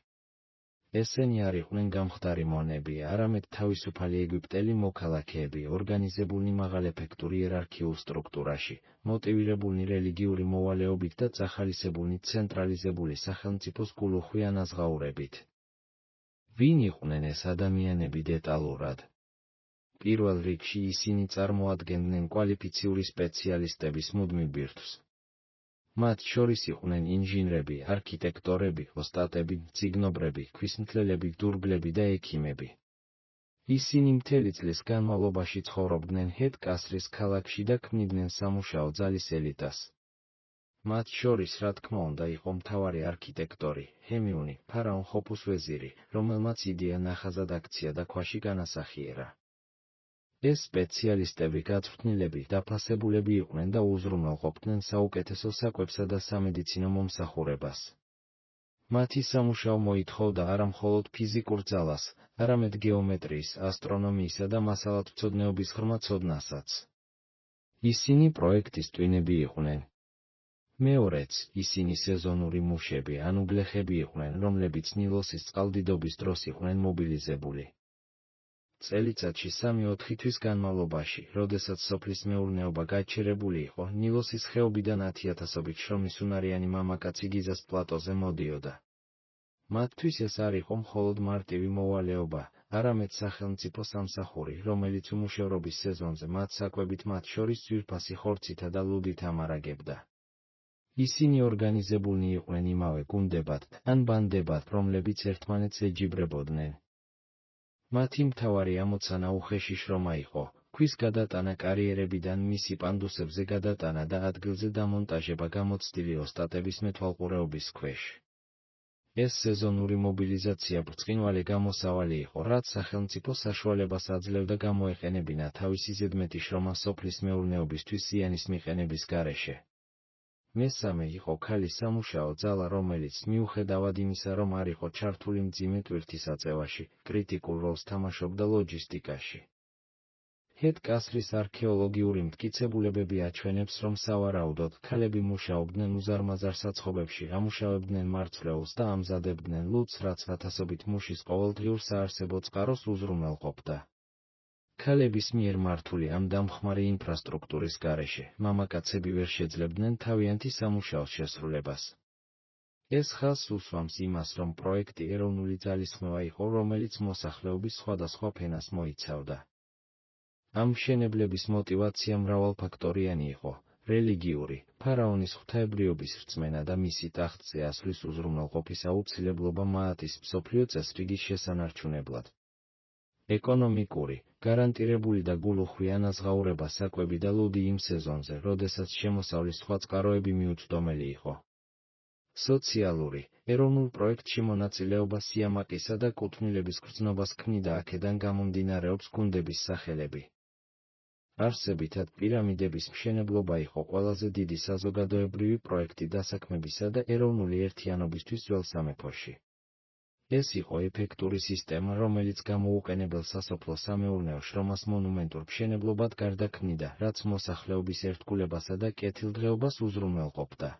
ესენი არ იყვნენ გამხდარი მონები, არამედ თავისუფალი ეგვიპტელი მოქალაქეები, ორგანიზებულნი მაღალეფექტურ იერარქიულ სტრუქტურაში, მოტივირებულნი რელიგიური მოვალეობით და წახალისებულნი ცენტრალიზებული სახელმწიფოს გულუხვი ანაზღაურებით. ვინ იყვნენ ეს ადამიანები დეტალურად? პირველ რიგში ისინი წარმოადგენდნენ კვალიფიციური სპეციალისტების მუდმივ ბირთვს. მათ შორის იყვნენ ინჟინრები, არქიტექტორები, ოსტატები, მწიგნობრები, ქვისმთლელები, დურგლები და ექიმები. ისინი მთელი წლის განმავლობაში ცხოვრობდნენ ჰეთ-კასრის ქალაქში და ქმნიდნენ სამუშაო ძალის ელიტას. მათ შორის, რა თქმა უნდა, იყო მთავარი არქიტექტორი, ჰემიუნი, ფარაონ ხოფუს ვეზირი, რომელმაც იდეა ნახაზად აქცია და ქვაში განასახიერა. ეს სპეციალისტები გაწვრთნილები, დაფასებულები იყვნენ და უზრუნველყოფდნენ საუკეთესო საკვებსა და სამედიცინო მომსახურებას. მათი სამუშაო მოითხოვდა არა მხოლოდ ფიზიკურ ძალას, არამედ გეომეტრიის, ასტრონომიისა და მასალათმცოდნეობის ღრმა ცოდნასაც. ისინი პროექტის ტვინები იყვნენ. მეორეც, ისინი სეზონური მუშები ან უგლეხები იყვნენ, რომლებიც ნილოსის წყალდიდობის დროს იყვნენ მობილიზებული. წელიწადში 3-4 თვის განმავლობაში, როდესაც სოფლის მეურნეობა გაჩერებული იყო, ნილოსის ხეობიდან 10,000-ობით შრომისუნარიანი მამაკაცი გიზას პლატოზე მოდიოდა. მათთვის ეს არ იყო მხოლოდ მარტივი მოვალეობა, არამედ სახელმწიფო სამსახური, რომელიც უმუშევრობის სეზონზე მათ საკვებით მათ შორის ძვირფასი ხორცითა და ლუდით ამარაგებდა. ისინი ორგანიზებულნი იყვნენ იმავე გუნდებად ან ბანდებად, რომლებიც ერთმანეთს ეჯიბრებოდნენ. მათი მთავარი ამოცანა უხეში შრომა იყო, ქვის გადატანა კარიერებიდან მისი პანდუსებზე გადატანა და ადგილზე დამონტაჟება გამოცდილი ოსტატების მეთვალყურეობის ქვეშ. ეს სეზონური მობილიზაცია ბრწყინვალე გამოსავალი იყო, რაც სახელმწიფო საშუალებას აძლევდა გამოეყენებინა თავისი ზედმეტი შრომა სოფლის მეურნეობისთვის ზიანის მიყენების გარეშე. მესამე იყო ქალის სამუშაო ძალა, რომელიც მიუხედავად იმისა, რომ არ იყო ჩართული მძიმე ტვირთის აწევაში, კრიტიკულ როლს თამაშობდა ლოჯისტიკაში. ჰეთ-კასრის არქეოლოგიური მტკიცებულებები აჩვენებს, რომ სავარაუდოდ ქალები მუშაობდნენ უზარმაზარ საცხობებში, ამუშავებდნენ მარცვლეულს და ამზადებდნენ ლუდს, რაც ათასობით მუშის ყოველდღიურ საარსებო წყაროს უზრუნველყოფდა. ქალების მიერ მართული ამ დამხმარე ინფრასტრუქტურის გარეშე, მამაკაცები ვერ შეძლებდნენ თავიანთი სამუშაოს შესრულებას. ეს ხაზს უსვამს იმას, რომ პროექტი ეროვნული ძალისხმევა იყო, რომელიც მოსახლეობის სხვადასხვა ფენას მოიცავდა. ამ მშენებლების მოტივაცია მრავალფაქტორიანი იყო: რელიგიური, ფარაონის ღვთაებრიობის რწმენა და მისი ტახტზე ასვლის უზრუნველყოფის აუცილებლობა მაათის მსოფლიო წესრიგის შესანარჩუნებლად. ეკონომიკური, გარანტირებული და გულუხვი ანაზღაურება საკვები და ლუდი იმ სეზონზე, როდესაც შემოსავლის სხვა წყაროები მიუწვდომელი იყო. სოციალური, ეროვნულ პროექტში მონაწილეობა სიამაყისა და კუთვნილების გრძნობას ქმნიდა, აქედან გამომდინარეობს გუნდების სახელები. არსებითად, პირამიდების მშენებლობა იყო ყველაზე დიდი საზოგადოებრივი პროექტი დასაქმებისა და ეროვნული ერთიანობისთვის ძველ სამეფოში. ეს იყო ეფექტური სისტემა, რომელიც გამოუყენებელ სასოფლო-სამეურნეო შრომას მონუმენტურ მშენებლობად გარდაქმნიდა, რაც მოსახლეობის ერთგულებასა და კეთილდღეობას უზრუნველყოფდა.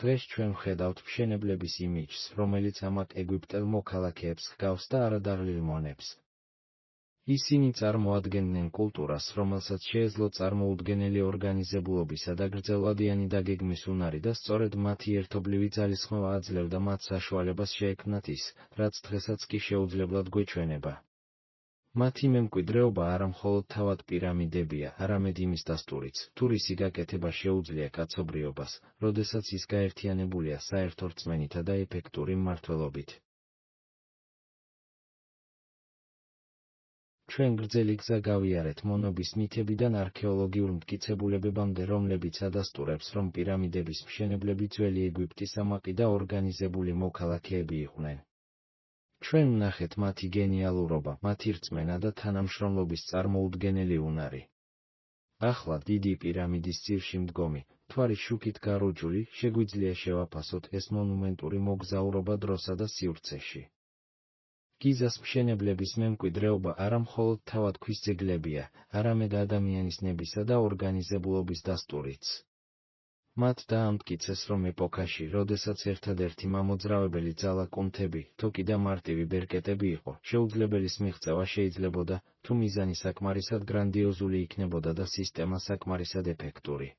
დღეს ჩვენ ვხედავთ მშენებლების იმიჯს, რომელიც ამათ ეგვიპტელ მოქალაქეებს ჰგავს და არადაღლილ მონებს. ისინი წარმოადგენდნენ კულტურას, რომელსაც შეეძლო წარმოუდგენელი ორგანიზებულობისა და გრძელვადიანი დაგეგმვის უნარი და სწორედ მათი ერთობლივი ძალისხმევა აძლევდა მათ საშუალებას შეექმნათ ის, რაც დღესაც კი შეუძლებლად გვეჩვენება. მათი მემკვიდრეობა არა მხოლოდ თავად პირამიდებია, არამედ იმის დასტურიც, თუ რისი გაკეთება შეუძლია კაცობრიობას, როდესაც ის გაერთიანებულია საერთო რწმენითა და ეფექტური მმართველობით. ჩვენ გრძელი გზა გავიარეთ მონობის მითებიდან არქეოლოგიურ მტკიცებულებებამდე, რომლებიც ადასტურებს, რომ პირამიდების მშენებლები ძველი ეგვიპტის ამაყი და ორგანიზებული მოქალაქეები იყვნენ. ჩვენ ვნახეთ მათი გენიალურობა, მათი რწმენა და თანამშრომლობის წარმოუდგენელი უნარი. ახლა დიდი პირამიდის ძირში მდგომი, მთვარის შუქით გარუჯული, შეგვიძლია შევაფასოთ ეს მონუმენტური მოგზაურობა დროსა და სივრცეში. გიზას მშენებლების მემკვიდრეობა არა მხოლოდ თავად ქვის ძეგლებია, არამედ ადამიანის ნებისა და ორგანიზებულობის დასტურიც. მათ დაამტკიცეს, რომ ეპოქაში, როდესაც ერთადერთი მამოძრავებელი ძალა კუნთები, თოკი და მარტივი ბერკეტები იყო, შეუძლებელის მიღწევა შეიძლებოდა, თუ მიზანი საკმარისად გრანდიოზული იქნებოდა და სისტემა საკმარისად ეფექტური.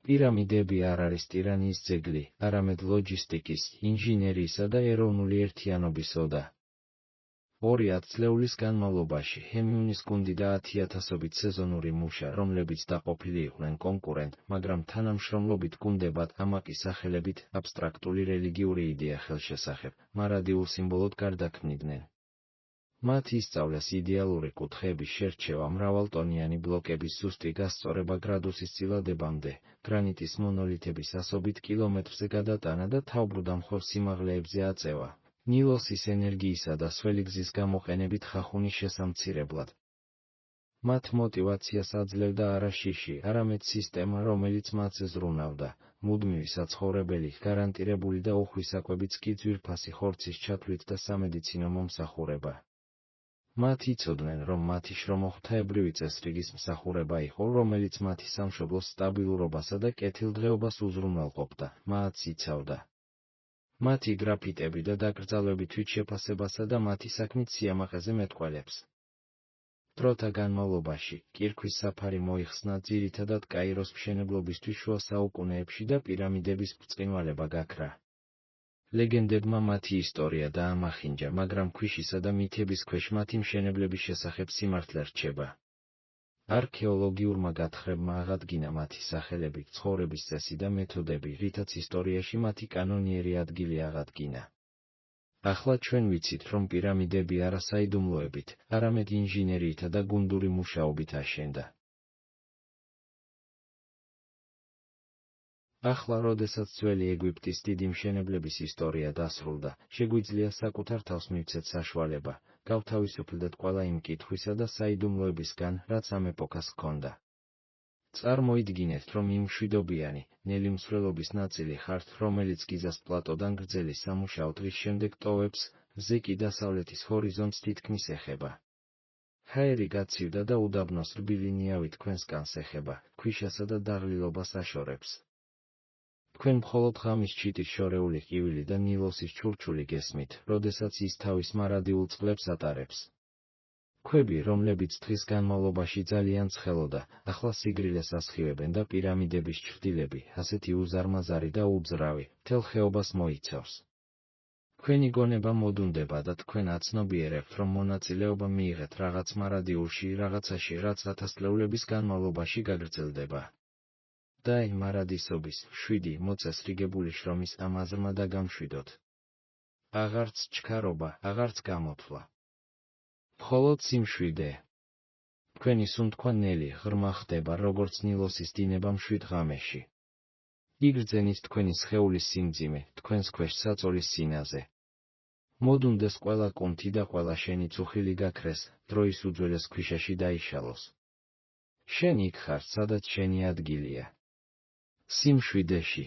პირამიდები არ არის ტირანიის ძეგლი, არამედ ლოჯისტიკის, ინჟინერიისა და ეროვნული ერთიანობის ოდა. 2 წლეულის განმავლობაში ჰემიუნის გუნდი და 10,000-ობით სეზონური მუშა, რომლებიც დაყოფილი იყვნენ კონკურენტ, მაგრამ თანამშრომლობით გუნდებად, ამაყის სახელებით, აბსტრაქტული რელიგიური იდეა ხელშესახებ, მარადიულ სიმბოლოდ გარდაქმნიდნენ. მათ ისწავლეს იდეალური კუთხეების შერჩევა მრავალტონიანი ბლოკების ზუსტი გასწორება გრადუსის წილადებამდე, გრანიტის მონოლითების ასობით კილომეტრზე გადატანა და თავბრუდამხვევ სიმაღლეებზე აწევა. ნილოსის ენერგიისა და სველი გზის გამოყენებით ხახუნის შესამცირებლად. მათ მოტივაციას აძლევდა არა შიში, არამედ სისტემა, რომელიც მათზე ზრუნავდა, მუდმივი საცხოვრებელი, გარანტირებული და უხვი საკვებიც კი ძვირფასი ხორცის ჩათვლით და სამედიცინო მომსახურება. მათ იცოდნენ, რომ მათი შრომა ღვთაებრივი წესრიგის მსახურება იყო, რომელიც მათი სამშობლოს სტაბილურობასა და კეთილდღეობას უზრუნველყოფდა, მათს იცავდა. მათი გრაფიტები და დაკრძალვები თვითშეფასებასა და მათი საქმით სიამაყეზე მეტყველებს. დროთა განმავლობაში, კირქვის საფარი მოიხსნა ძირითადად კაიროს მშენებლობისთვის შუა საუკუნეებში და პირამიდების ბრწყინვალება გაქრა. ლეგენდებმა მათი ისტორია დაამახინჯა, მაგრამ ქვიშისა და მითების ქვეშ მათი მშენებლების შესახებ სიმართლე რჩება. არქეოლოგიურმა გათხრებმა აღადგინა მათი სახელები, ცხოვრების წესი და მეთოდები, რითაც ისტორიაში მათი კანონიერი ადგილი აღადგინა. ახლა ჩვენ ვიცით, რომ პირამიდები არა საიდუმლოებით, არამედ ინჟინერიითა და გუნდური მუშაობით აშენდა. ახლა, როდესაც ძველი ეგვიპტის დიდი მშენებლების ისტორია დასრულდა, შეგვიძლია საკუთარ თავს მივცეთ საშუალება, გავთავისუფლდეთ ყველა იმ კითხვისა და საიდუმლოებისგან, რაც ამ ეპოქას ჰქონდა. წარმოიდგინეთ, რომ იმ მშვიდობიანი, ნელი მსვლელობის ნაწილი ხართ, რომელიც გიზას პლატოდან გრძელი სამუშაო დღის შემდეგ ტოვებს, მზე კი დასავლეთის ჰორიზონტს თითქმის ეხება. ჰაერი გაცივდა და უდაბნოს რბილი ნიავი თქვენსკანს ეხება, ქვიშასა და დაღლილობას აშორებს. თქვენ მხოლოდ ღამის ჩიტის შორეული ყივილი და ნილოსის ჩურჩული გესმით, როდესაც ის თავის მარადიულ წყლებს ატარებს. ქვები, რომლებიც დღის განმავლობაში ძალიან ცხელოდა, ახლა სიგრილეს ასხივებენ და პირამიდების ჩრდილები, ასეთი უზარმაზარი და უძრავი, მთელ ხეობას მოიცავს. თქვენი გონება მოდუნდება და თქვენ აცნობიერებთ, რომ მონაწილეობა მიიღეთ რაღაც მარადიულში, რაღაცაში, რაც ათასწლეულების განმავლობაში გაგრძელდება. და აი მარადისობის, 7 მოწესრიგებული შრომის ამაზრმა და გამშვიდოთ. აღარც ჩქარობა, აღარც გამოთვლა. მხოლოდ სიმშვიდე. თქვენი სუნთქვა ნელი, ღრმა ხდება, როგორც ნილოსის დინება მშვიდ ღამეში. იგრძენით თქვენი სხეულის სიმძიმე, თქვენს ქვეშ საწოლის სინაზე. მოდუნდეს ყველა კუნთი და ყველა შენი წუხილი გაქრეს, დროის უძველეს ქვიშაში დაიშალოს. შენ იქ ხარ, სადაც შენი ადგილია. სიმშვიდეში.